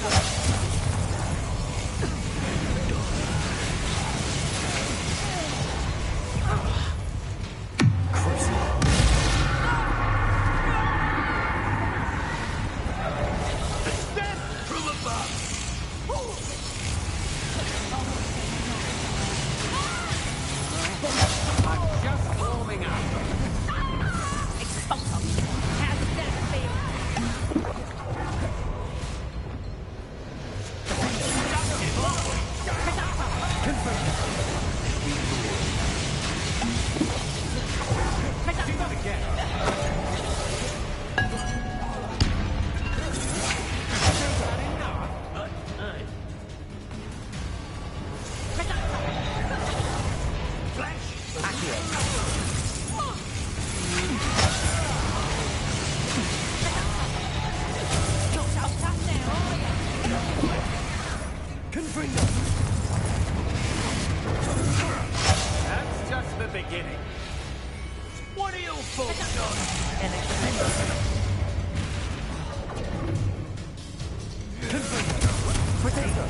That's just the beginning. What are your thoughts on an expensive? Potato.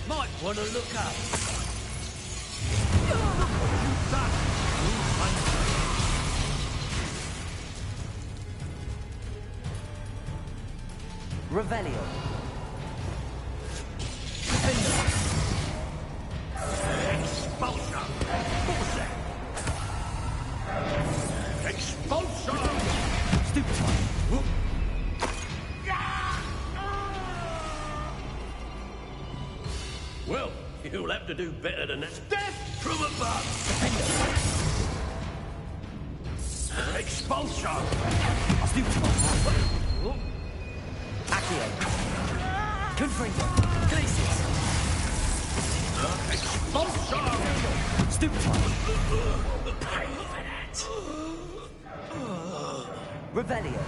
Might want to look up. Revelio. Expulsion! What was that? Expulsion! Stupid one. Well, you'll have to do better than that. Death from above! Expulsion! Stupid one. Accio. Confringo. Glacius. Expulsion! Stupid one. Pay for that! Revelio.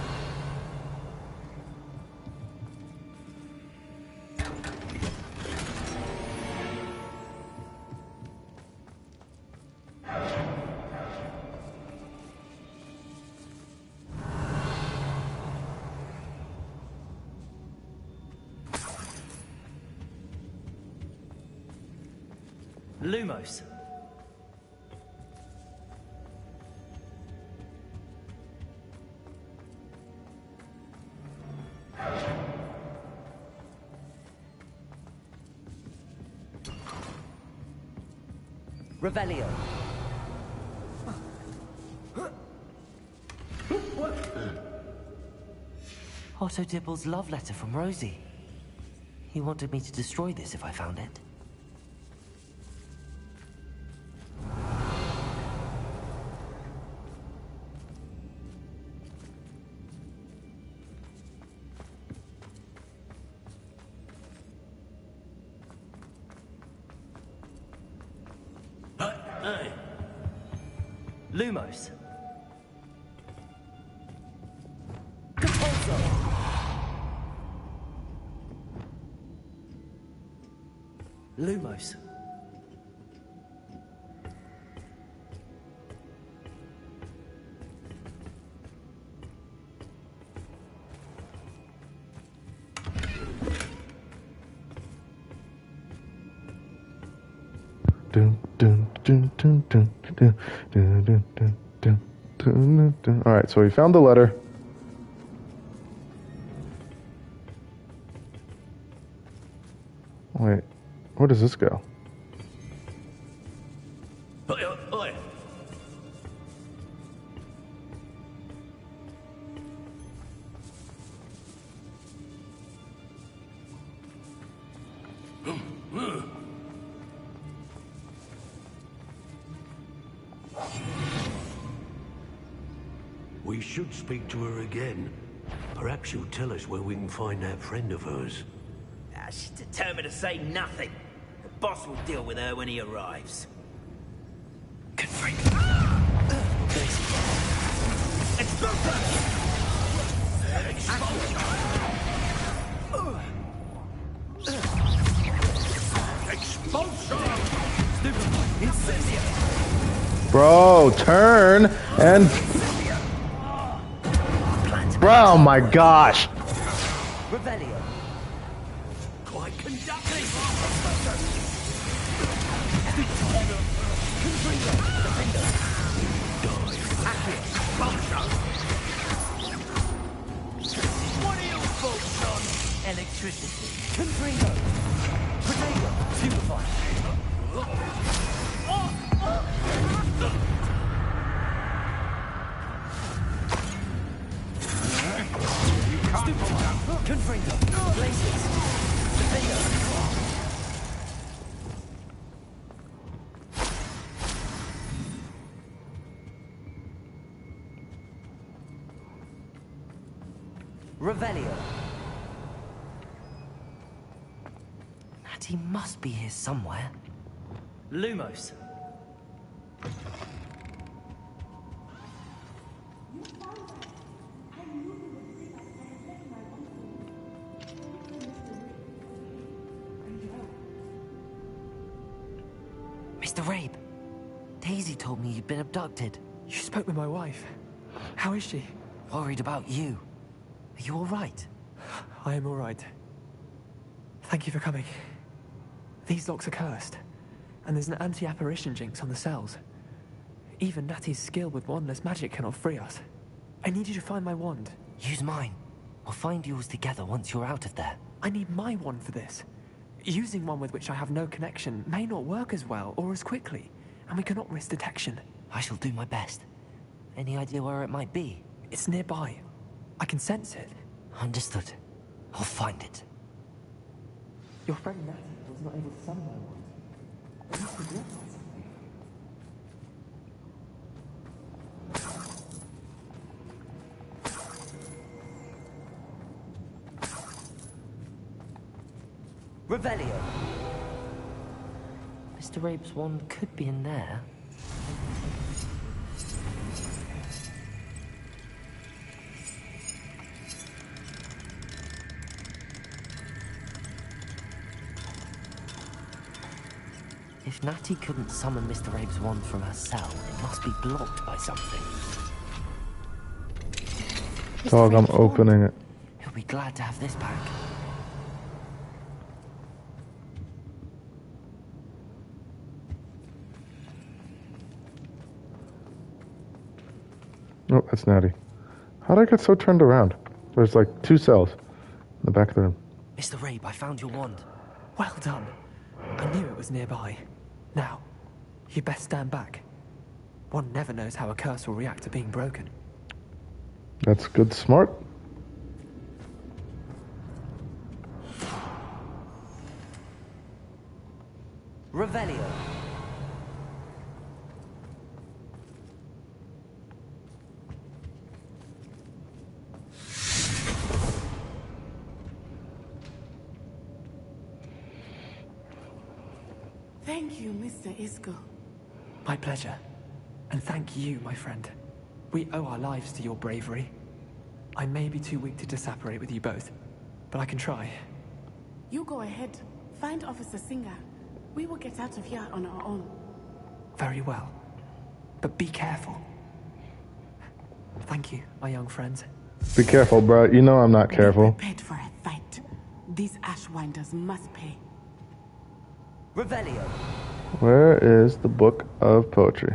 Lumos. Revelio. Otto Dibble's love letter from Rosie. He wanted me to destroy this if I found it. Hey! Lumos. Lumos. All right, so we found the letter. Wait, where does this go? Oi, oi. We should speak to her again. Perhaps she'll tell us where we can find that friend of hers. She's determined to say nothing. The boss will deal with her when he arrives. Bro, turn and... Bro, oh my gosh. Revelio. Quite conducting. What are your thoughts on electricity? Confringo. Protego. Stupefy. Confringo. Glacius. Defender. Revelio. Natty must be here somewhere. Lumos. Mr. Rabe, Daisy told me you'd been abducted. You spoke with my wife. How is she? Worried about you. Are you all right? I am all right. Thank you for coming. These locks are cursed, and there's an anti-apparition jinx on the cells. Even Natty's skill with wandless magic cannot free us. I need you to find my wand. Use mine. We'll find yours together once you're out of there. I need my wand for this. Using one with which I have no connection may not work as well or as quickly, and we cannot risk detection. I shall do my best. Any idea where it might be? It's nearby. I can sense it. Understood. I'll find it. Your friend Natty was not able to summon my wand. It must be blocked by something. Revelio. Mr. Rabe's wand could be in there. If Natty couldn't summon Mr. Rabe's wand from her cell, it must be blocked by something. Dog, I'm opening it. He'll be glad to have this back. Oh, that's Natty. How'd I get so turned around? There's like 2 cells in the back of the room. Mr. Rabe, I found your wand. Well done. I knew it was nearby. Now, you best stand back. One never knows how a curse will react to being broken. That's good, smart. Revelio. Thank you, Mr. Isco. My pleasure. And thank you, my friend. We owe our lives to your bravery. I may be too weak to disapparate with you both, but I can try. You go ahead. Find Officer Singer. We will get out of here on our own. Very well. But be careful. Thank you, my young friends. Be careful, bro. You know I'm not careful. Be prepared for a fight. These Ashwinders must pay. Revelio. Where is the book of poetry?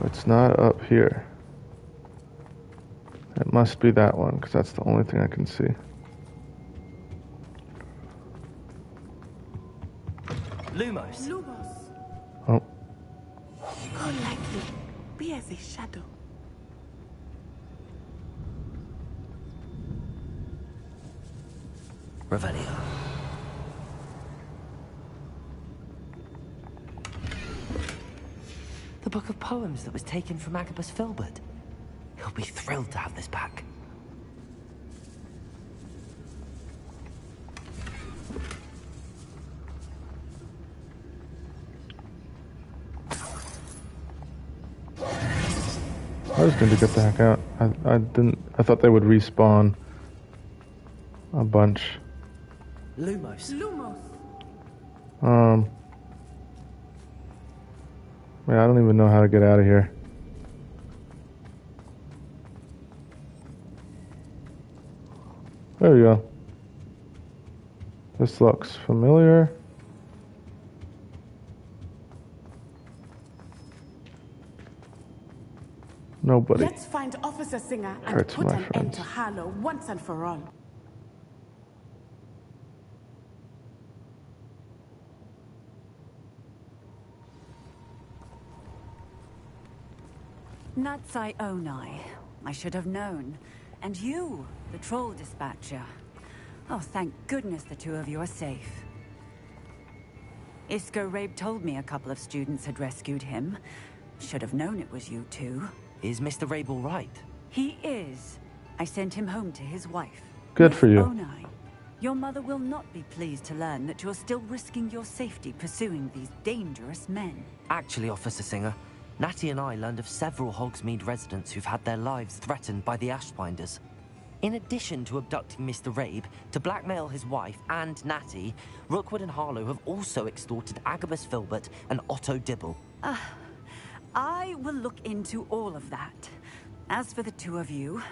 It's not up here. It must be that one, because that's the only thing I can see. Lumos. Lumos. Oh. Go lightly. Be as a shadow. Revelio. The book of poems that was taken from Agabus Filbert. He'll be thrilled to have this back. I was going to get the heck out. I thought they would respawn a bunch. Lumos. Lumos. Man, I don't even know how to get out of here. There we go. This looks familiar. Nobody. Let's find Officer Singer and Hurts put my an end friends. to Harlow once and for all. Natsai Onai. I should have known. And you, the troll dispatcher. Oh, thank goodness the two of you are safe. Isco Rabe told me a couple of students had rescued him. Should have known it was you two. Is Mr. Rabe all right? He is. I sent him home to his wife. Good for you. Onai, your mother will not be pleased to learn that you're still risking your safety pursuing these dangerous men. Actually, Officer Singer, Natty and I learned of several Hogsmeade residents who've had their lives threatened by the Ashbinders. In addition to abducting Mr. Rabe to blackmail his wife and Natty, Rookwood and Harlow have also extorted Agabus Filbert and Otto Dibble. I will look into all of that. As for the two of you,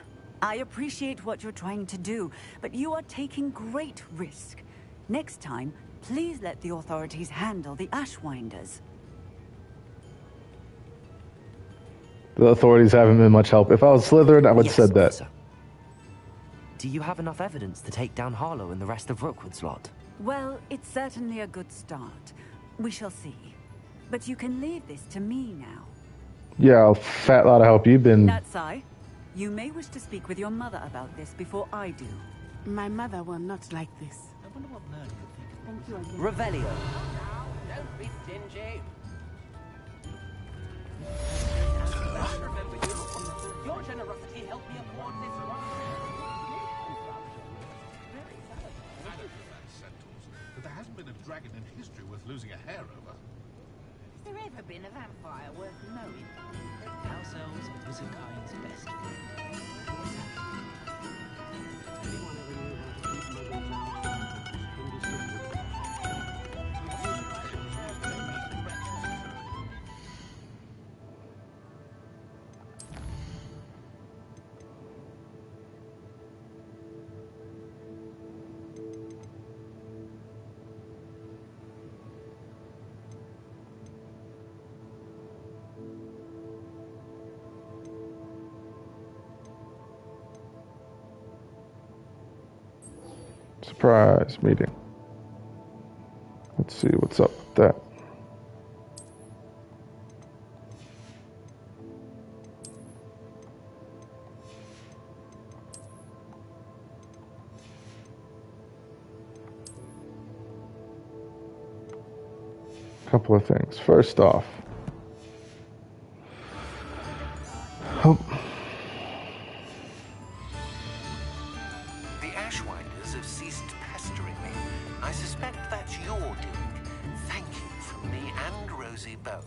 I appreciate what you're trying to do, but you are taking great risk. Next time, please let the authorities handle the Ashwinders. The authorities haven't been much help. If I was Slytherin, I would have Yes, said that. officer. Do you have enough evidence to take down Harlow and the rest of Rookwood's lot? Well, it's certainly a good start. We shall see. But you can leave this to me now. Yeah, a fat lot of help you've been. Natsai, you may wish to speak with your mother about this before I do. My mother will not like this. I wonder what Merlin would think. Thank you again. Revelio. Don't be stingy. Remember you. Your generosity helped me afford this one. But there hasn't been a dragon in history worth losing a hair over. Has there ever been a vampire worth knowing? Ourselves are Wizardkind's best friend. Anyone ever knew how to keep muggles out? Surprise meeting. Let's see what's up with that. Couple of things. First off, oh. The Ashwinders have ceased pestering me. I suspect that's your doing. Thank you from me and Rosie both.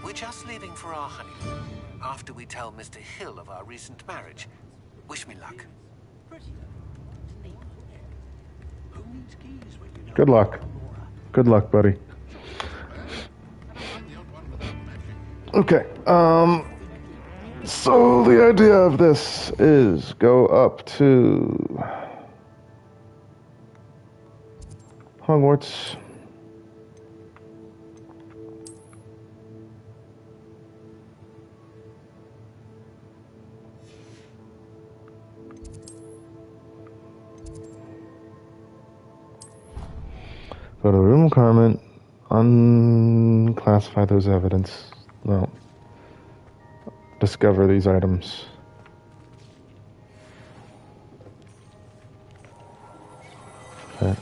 We're just leaving for our honeymoon, after we tell Mr. Hill of our recent marriage. Wish me luck. Good luck. Good luck, buddy. Okay, so the idea of this is go up to Hogwarts. Go to the room of Carmen, unclassify those evidence. No. Discover these items. Okay.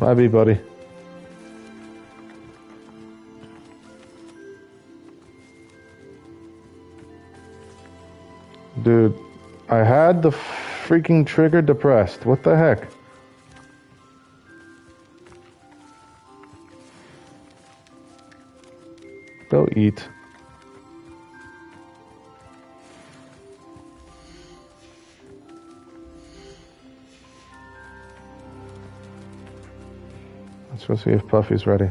Maybe, buddy. Dude, I had the freaking trigger depressed. What the heck? Go eat. Let's go see if Puffy's ready.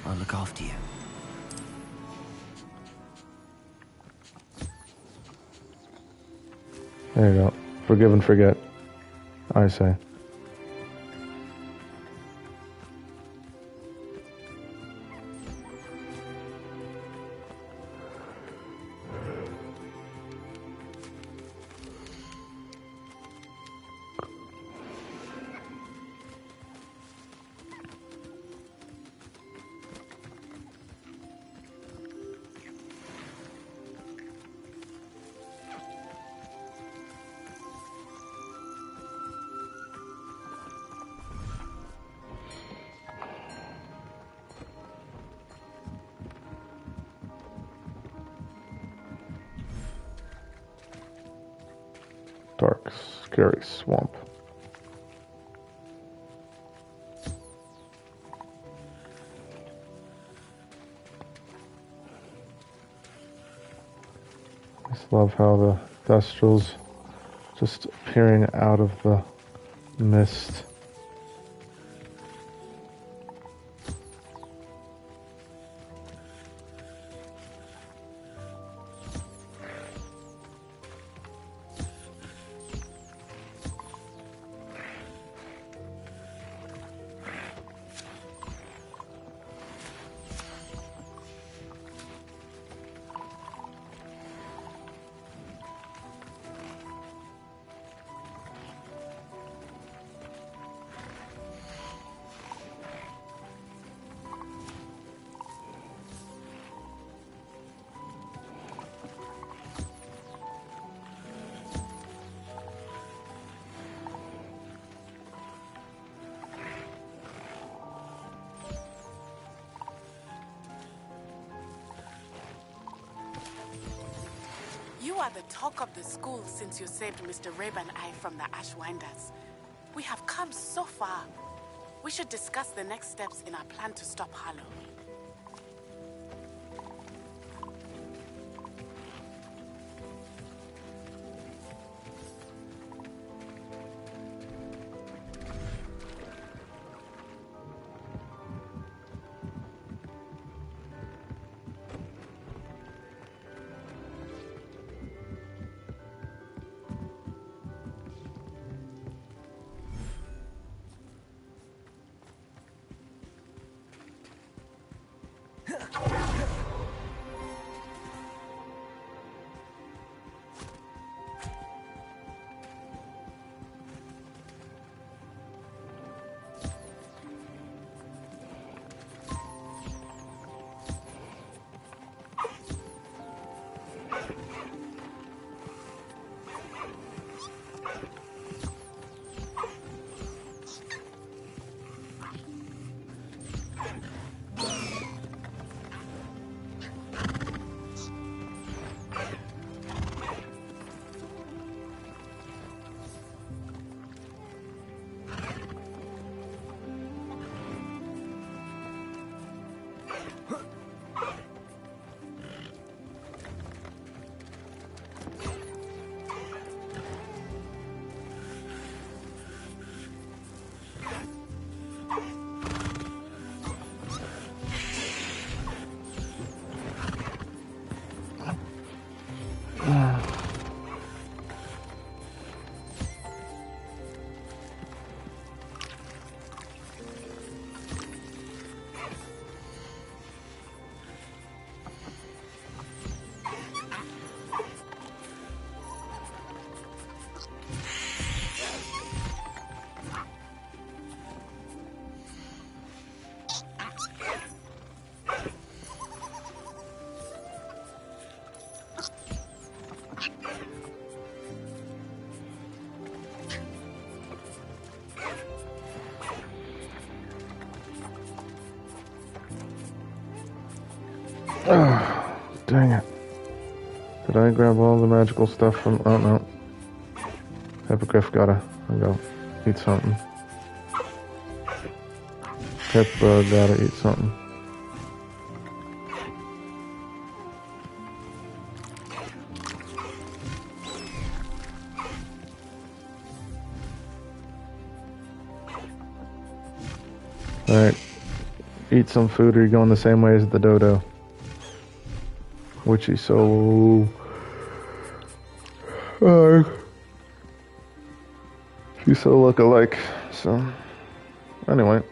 I'll look after you. There you go. Forgive and forget, I say. Dark, scary swamp. I just love how the Thestrals just appearing out of the mist. You are the talk of the school since you saved Mr. Rabe and I from the Ashwinders. We have come so far. We should discuss the next steps in our plan to stop Harlow. Oh, dang it. Did I grab all the magical stuff from... Oh, no. Hippogriff gotta go eat something. Hippo gotta eat something. Alright. Eat some food or you're going the same way as the dodo. Which is so... She's so look-alike. So, anyway.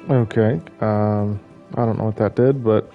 Okay, I don't know what that did, but...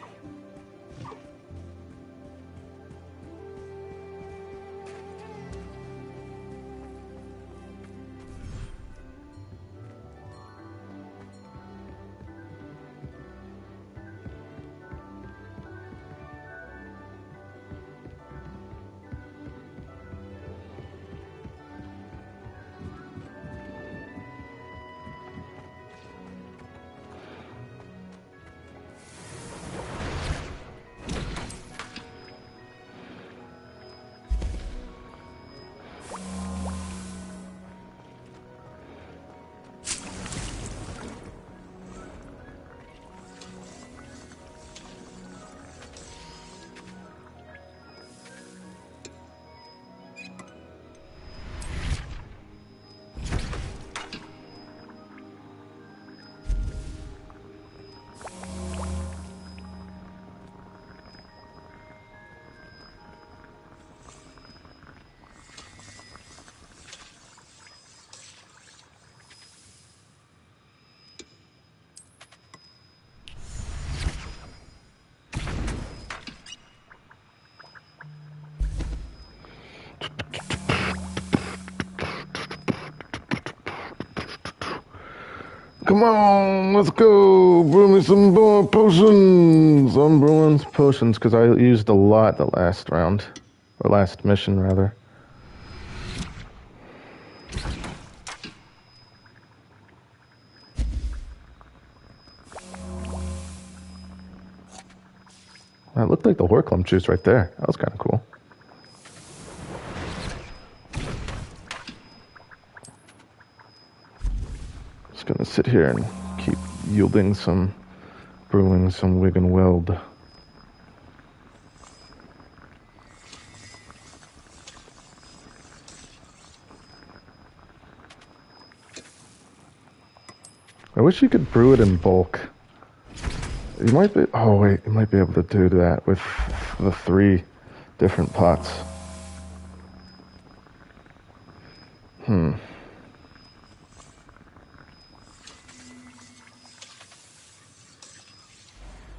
Come on, let's go. Brew me some more potions. I'm brewing potions because I used a lot the last round. Or last mission, rather. That looked like the Horklum juice right there. That was kind of cool. Just gonna sit here and keep yielding some, brewing some wig and weld. I wish you could brew it in bulk. You might be, oh wait, you might be able to do that with the 3 different pots.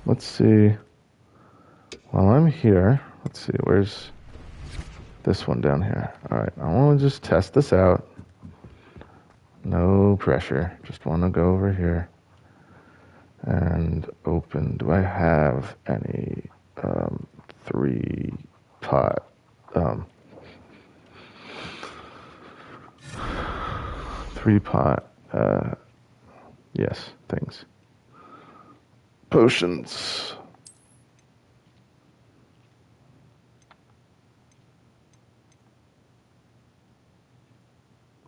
Let's see. Well, while I'm here, let's see, where's this one down here? Alright, I want to just test this out. No pressure. Just want to go over here and open. Do I have any 3-pot? Yes, things. Potions.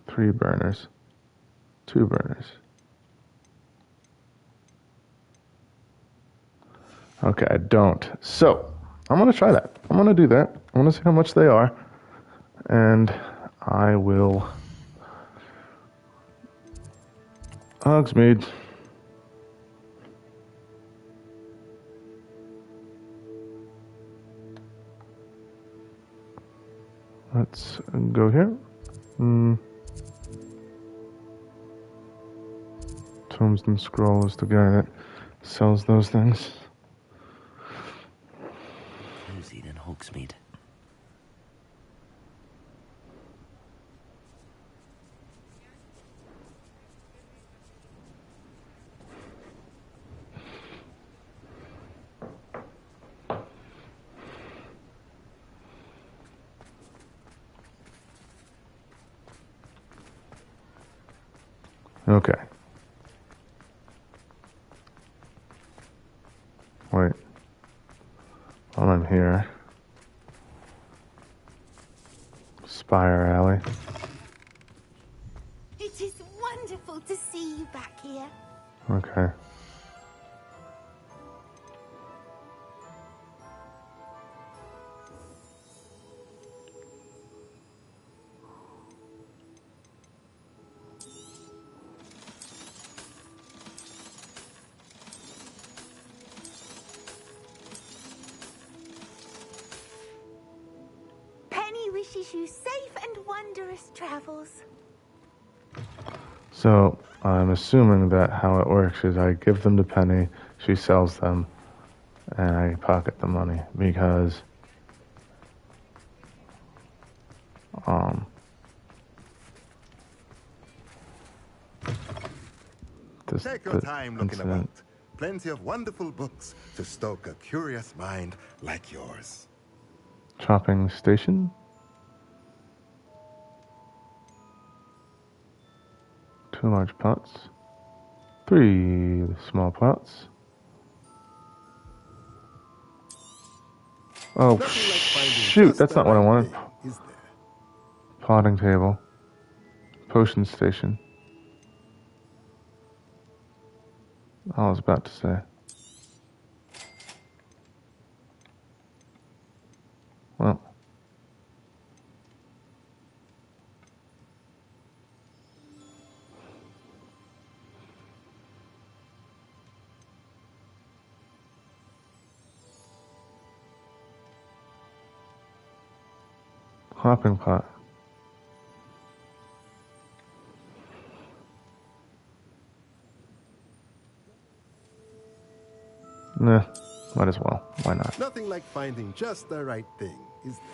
Three burners. 2 burners. Okay, I don't. So, I'm going to try that. I'm going to do that. I want to see how much they are. And I will... Hogsmeade. Let's go here. Tomes and Scrolls, the guy that sells those things. Cozy than Hogsmeade. Okay. Wait. While I'm here. Spire Alley. It is wonderful to see you back here. Okay. Penny wishes you safe and wondrous travels. So, I'm assuming that how it works is I give them to Penny, she sells them, and I pocket the money because Take your time looking about. Plenty of wonderful books to stoke a curious mind like yours. Chopping station. 2 large pots. 3 small pots. Oh, shoot, that's not what I wanted. Potting table. Potion station. I was about to say. Well. Hopping pot. Nah, might as well. Why not? Nothing like finding just the right thing, is there?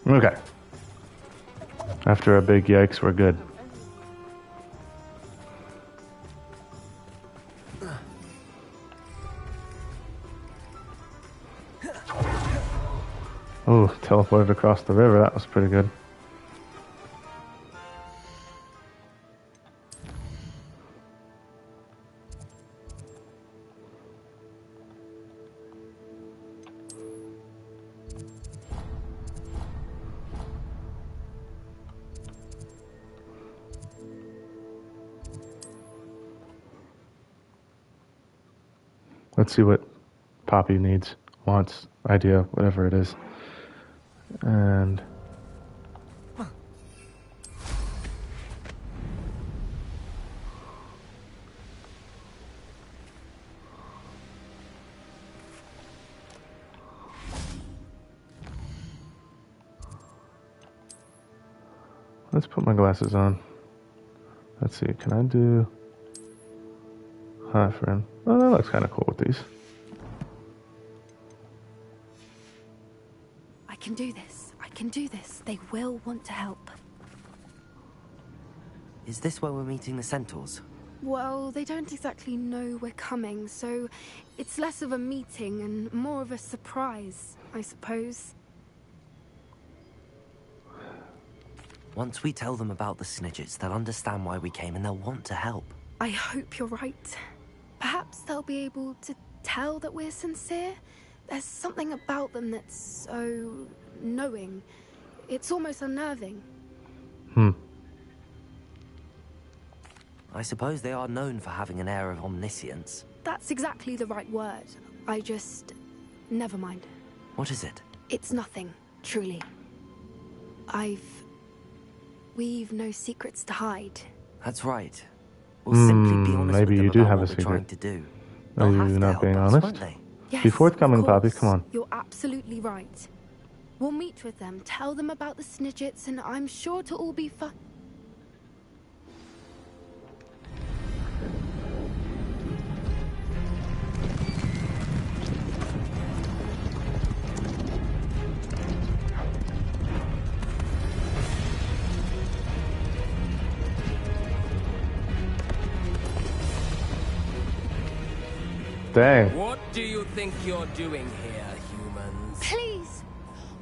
Okay. After a big yikes, we're good. Oh, teleported across the river. That was pretty good. Let's see what Poppy needs, wants, idea, whatever it is. And let's put my glasses on. Let's see, can I do... Hi, friend. Oh, that looks kind of cool with these. I can do this. I can do this. They will want to help. Is this where we're meeting the centaurs? Well, they don't exactly know we're coming, so it's less of a meeting and more of a surprise, I suppose. Once we tell them about the Snidgets, they'll understand why we came and they'll want to help. I hope you're right. Perhaps they'll be able to tell that we're sincere. There's something about them that's so knowing. It's almost unnerving. I suppose they are known for having an air of omniscience. That's exactly the right word. I just... never mind. What is it? It's nothing, truly. We've no secrets to hide. That's right. We'll simply be honest maybe with them you do about have a what we're trying secret. to do. Are They'll you have to not help being us, honest? won't they? Yes, Be forthcoming, of Poppy, course. come on. You're absolutely right. We'll meet with them, tell them about the Snidgets, and I'm sure to all be fun. Dang. What do you think you're doing here, humans? Please!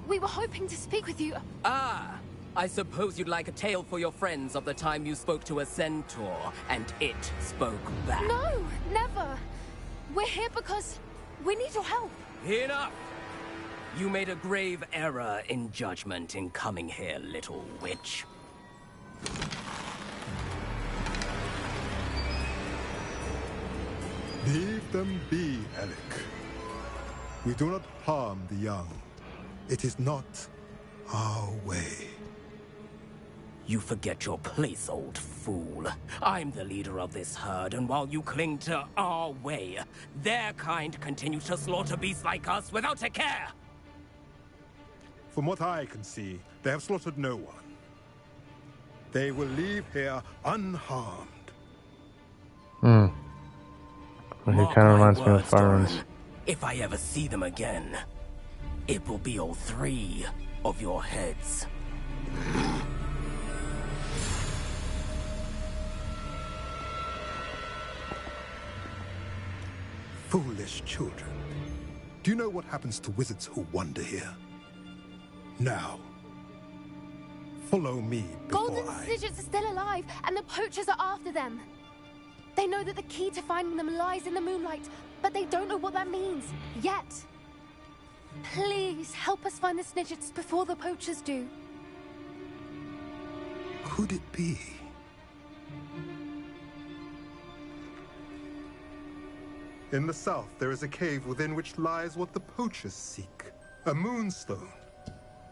We were hoping to speak with you. Ah! I suppose you'd like a tale for your friends of the time you spoke to a centaur, and it spoke back. No! Never! We're here because we need your help. Enough! You made a grave error in judgment in coming here, little witch. Leave them be, Alec. We do not harm the young. It is not our way. You forget your place, old fool. I'm the leader of this herd, and while you cling to our way, their kind continue to slaughter beasts like us without a care. From what I can see, they have slaughtered no one. They will leave here unharmed. Well, he kind of reminds me of Farron's. If I ever see them again, it will be all 3 of your heads. Foolish children. Do you know what happens to wizards who wander here? Now, follow me before Golden Snidgets are still alive, and the poachers are after them. They know that the key to finding them lies in the moonlight, but they don't know what that means, yet. Please, help us find the Snidgets before the poachers do. Could it be? In the south, there is a cave within which lies what the poachers seek. A moonstone.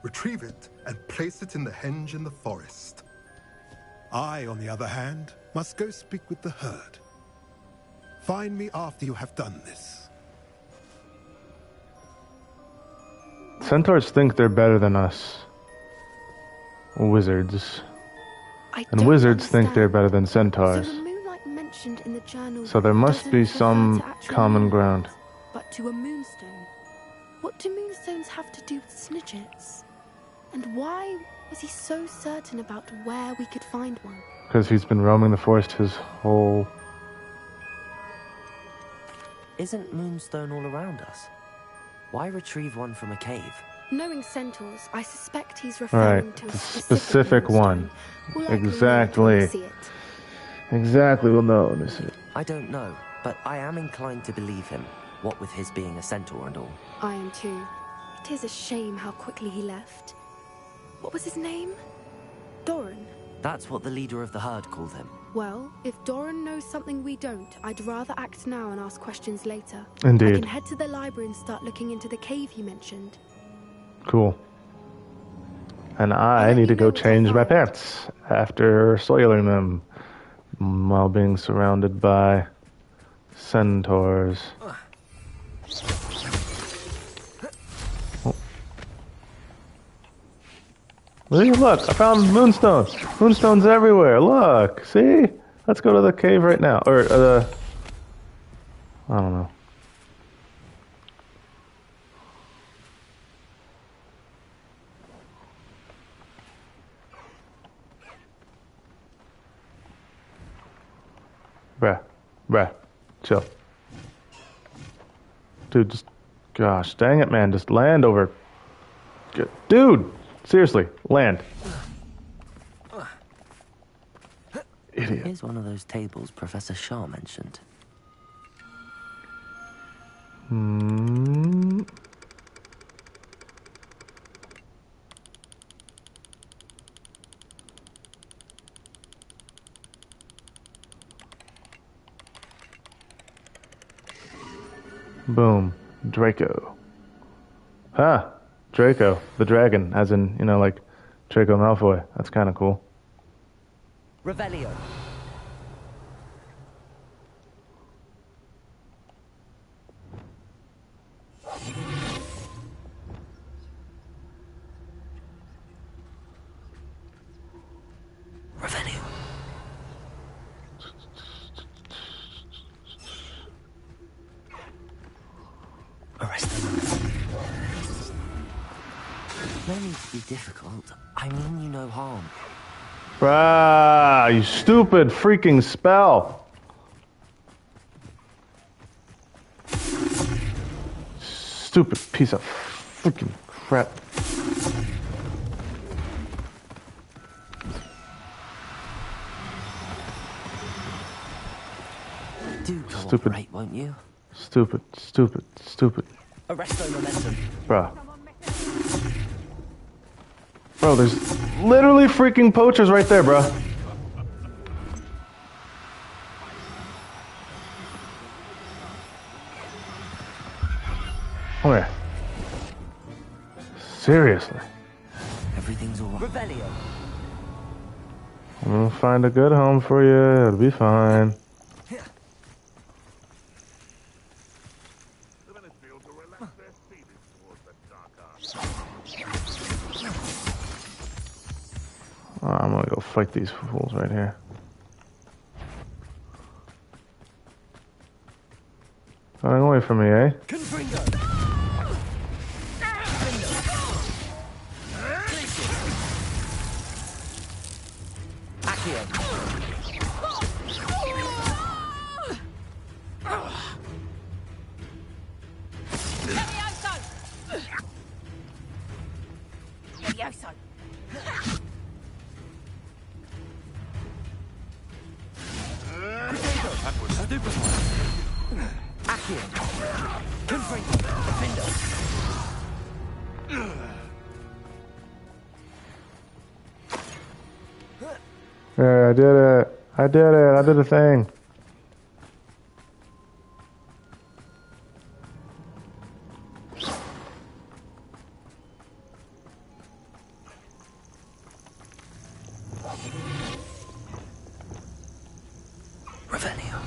Retrieve it and place it in the henge in the forest. I, on the other hand, must go speak with the herd. Find me after you have done this. Centaurs think they're better than us. Wizards. And wizards think they're better than centaurs. So the moonlight mentioned in the journal. So there must doesn't be refer some to actual common moonlight, ground. But to a moonstone. What do moonstones have to do with Snidgets? And why was he so certain about where we could find one? Because he's been roaming the forest his whole... Isn't Moonstone all around us? Why retrieve one from a cave? Knowing centaurs, I suspect he's referring Right, to a the specific one. We'll likely know Exactly. until we see it. Exactly, we'll know. Let me see. I don't know, but I am inclined to believe him, what with his being a centaur and all. I am too. It is a shame how quickly he left. What was his name? Doran. That's what the leader of the herd called him. Well, if Doran knows something we don't, I'd rather act now and ask questions later. Indeed. I can head to the library and start looking into the cave you mentioned. Cool. And I need to go change my pants after soiling them while being surrounded by centaurs. Oh. Look, I found Moonstone. Moonstone's everywhere. Look, see? Let's go to the cave right now. Or, I don't know. Bruh. Chill. Dude, just... Gosh, dang it, man. Just land over... Dude! Seriously, land. Idiot. Here's one of those tables Professor Shaw mentioned. Boom. Draco. Huh. Draco. The dragon. As in, you know, like Draco Malfoy. That's kind of cool. Revelio. Revelio. Arrest them. No need to be difficult. I mean you no harm. Bruh, you stupid freaking spell. Stupid piece of freaking crap. Do cooperate, won't you? Stupid. Arresto momentum. Bruh. Bro, there's literally freaking poachers right there, bro. Come here. Seriously. Everything's alright. Revelio. I'm gonna find a good home for you. It'll be fine. Oh, I'm gonna go fight these fools right here. Running away from me, eh? Yeah, I did it. I did a thing. Revelio.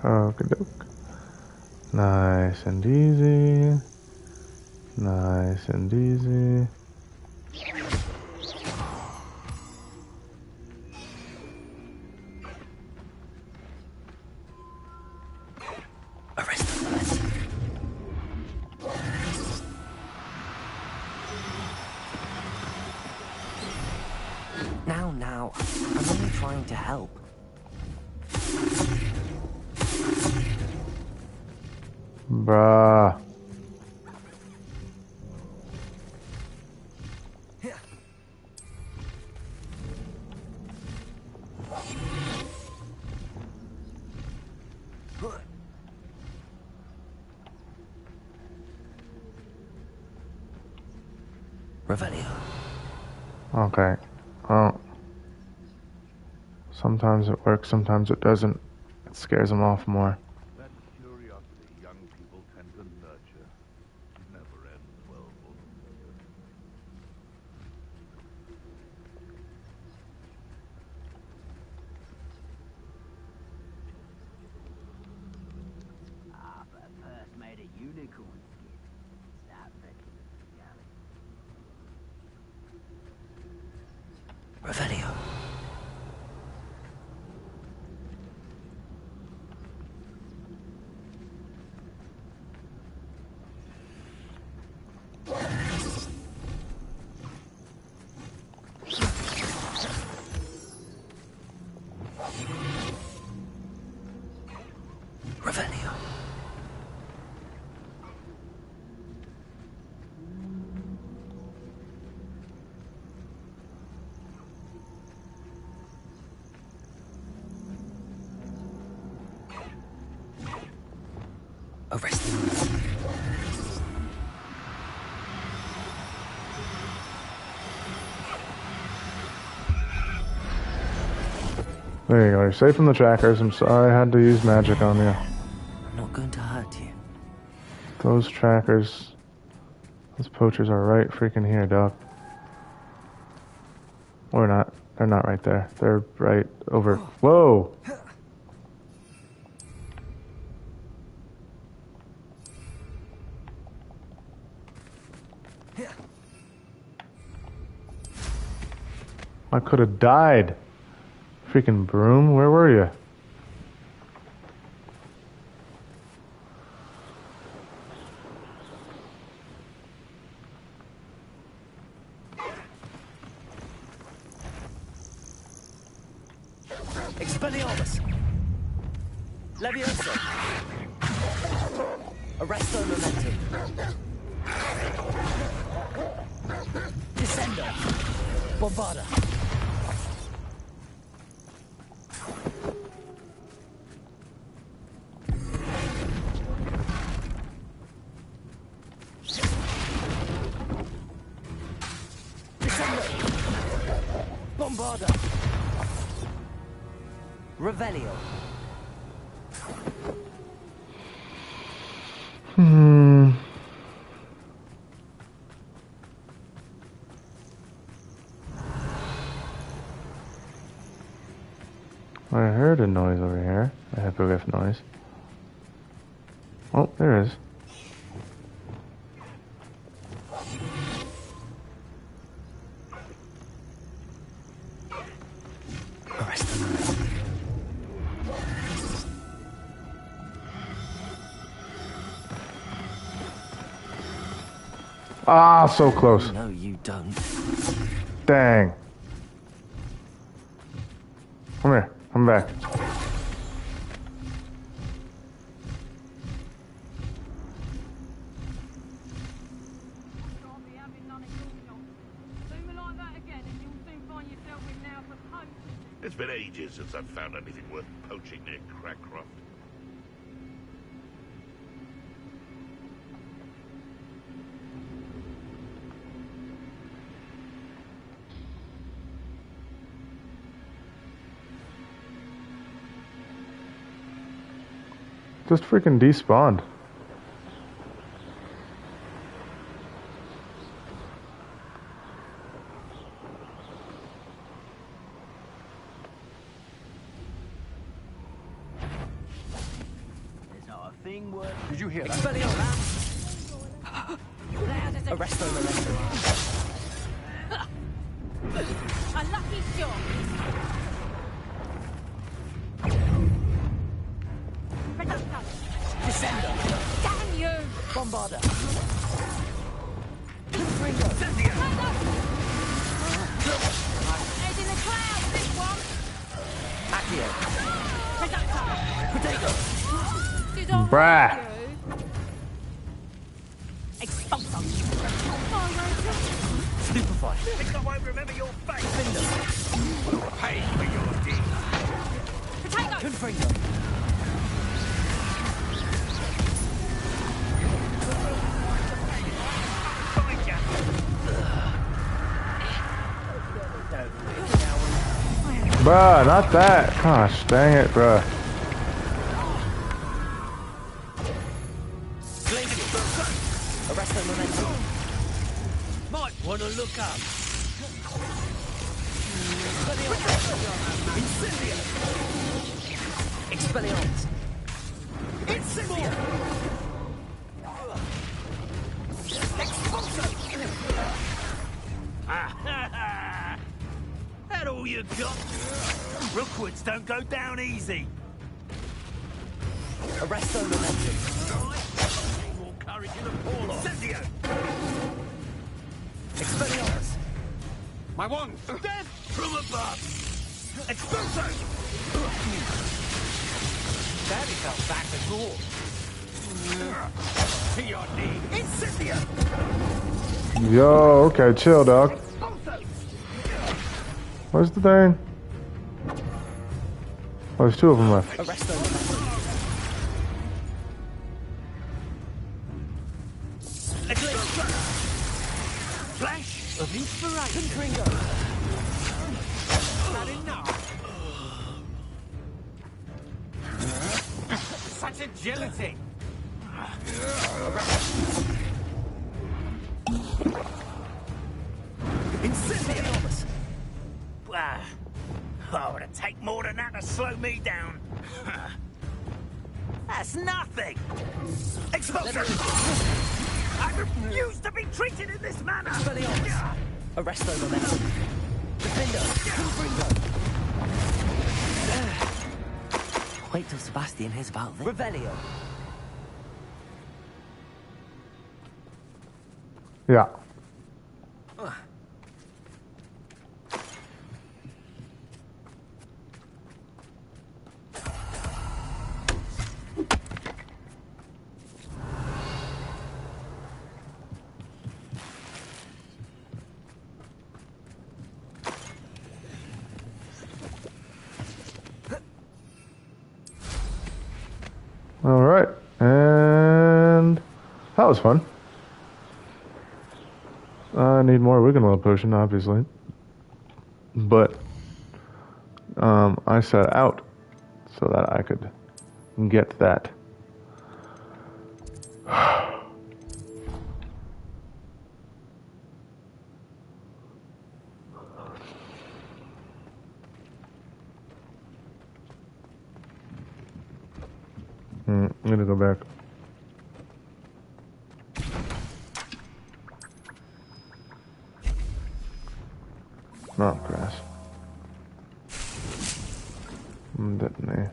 Okie-doke. Nice and easy. Nice and easy. Bruh. Revelio. Okay. Well, sometimes it works, sometimes it doesn't. It scares them off more. That curiosity young people tend to nurture never ends well for them. Ah, but a purse made of unicorn skin. That fetches a galley. Revelio. Revelio. Arrest them. There you go. You're safe from the trackers. I'm sorry I had to use magic on you. I'm not going to hurt you. Those trackers, those poachers are right freaking here, dog. Or not. They're not right there. They're right over. Whoa! I could have died. Freaking broom, where were you? Expelliarmus. Levioso. Arresto momentum. Descendo. Bombarda. Bombarda. Revelio. I heard a noise over here. A hippogriff noise. Oh, there is. Ah, so close. No, you don't. Dang. Come here. Come back. It's been ages since I've found anything worth poaching near Crackcroft. Just freaking despawned. There's not a thing worth. Did you hear that? Arresto momentum. A lucky shot. Descendo. Damn you! Bombarda. Head in the clouds, this one. Accio. Reductor. Potato. Did I Brah. warn you? Expulso! Stupefy! Think I won't remember your face! Finder! We'll pay for your deed! Potato! Confringo! Bruh, not that. Gosh, dang it, bruh. Arrest the momentum. Might want to look up. Incendio! Expelliarmus! Incendio! Expulso! That all you got? Rookwoods don't go down easy. Arresto momentum. More courage in a poor lot. Incendio! Expelliarmus! My wand! Death from above! Expulso! Daddy fell back at all. To your knee! Incendio! Yo, okay, chill, dog. Where's the thing? Oh, there's two of them left. Flash of inspiration. Confringo. Not enough. Such agility. Incendiamus. Oh, it'd take more than that to slow me down. That's nothing. Expulsion. I refuse to be treated in this manner! Arresto momentum. Defender! Wait till Sebastian hears about this. Revelio! Yeah. Alright, and that was fun. I need more Wiggenwell potion, obviously. But I set out so that I could get that. I'm gonna go back. Oh, grass. Detonate.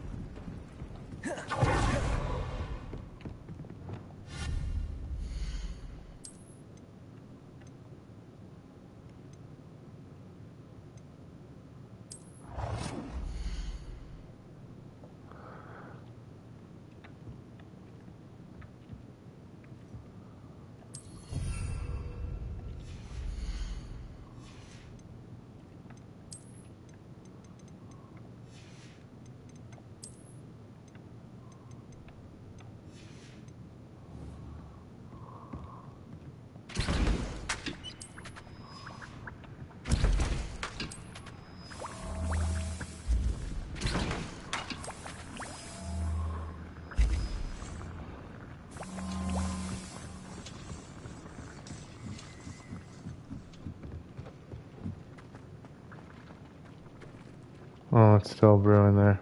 Oh, it's still brewing there.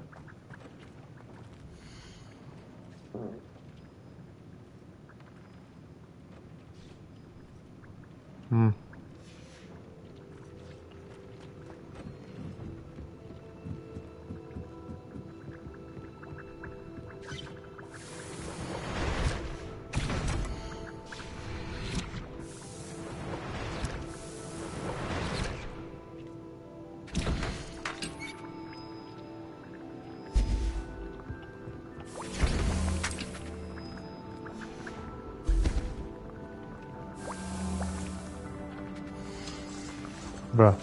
Bruh.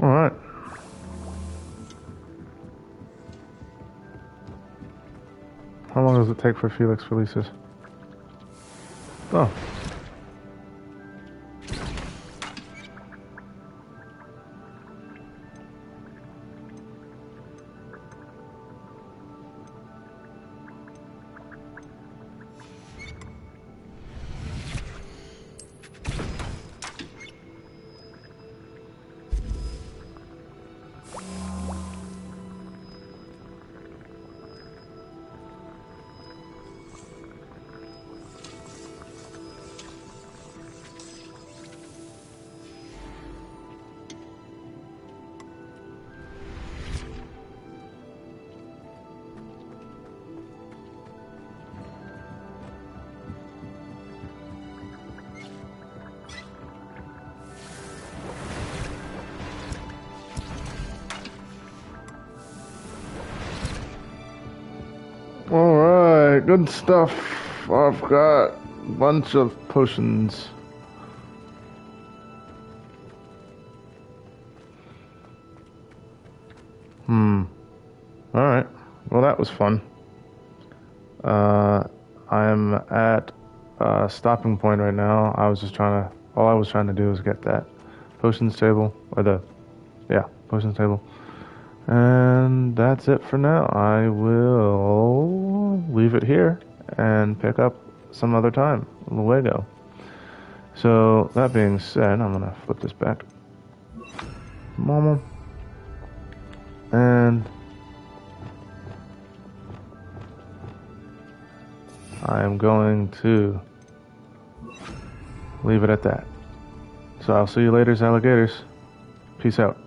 Alright. How long does it take for Felix releases? Oh. Alright, good stuff. I've got a bunch of potions. Alright. Well, that was fun. I'm at a stopping point right now. All I was trying to do was get that potions table, potions table. And that's it for now. I will leave it here and pick up some other time. Luego. So, that being said, I'm gonna flip this back. Mama. And I am going to leave it at that. So I'll see you later, alligators. Peace out.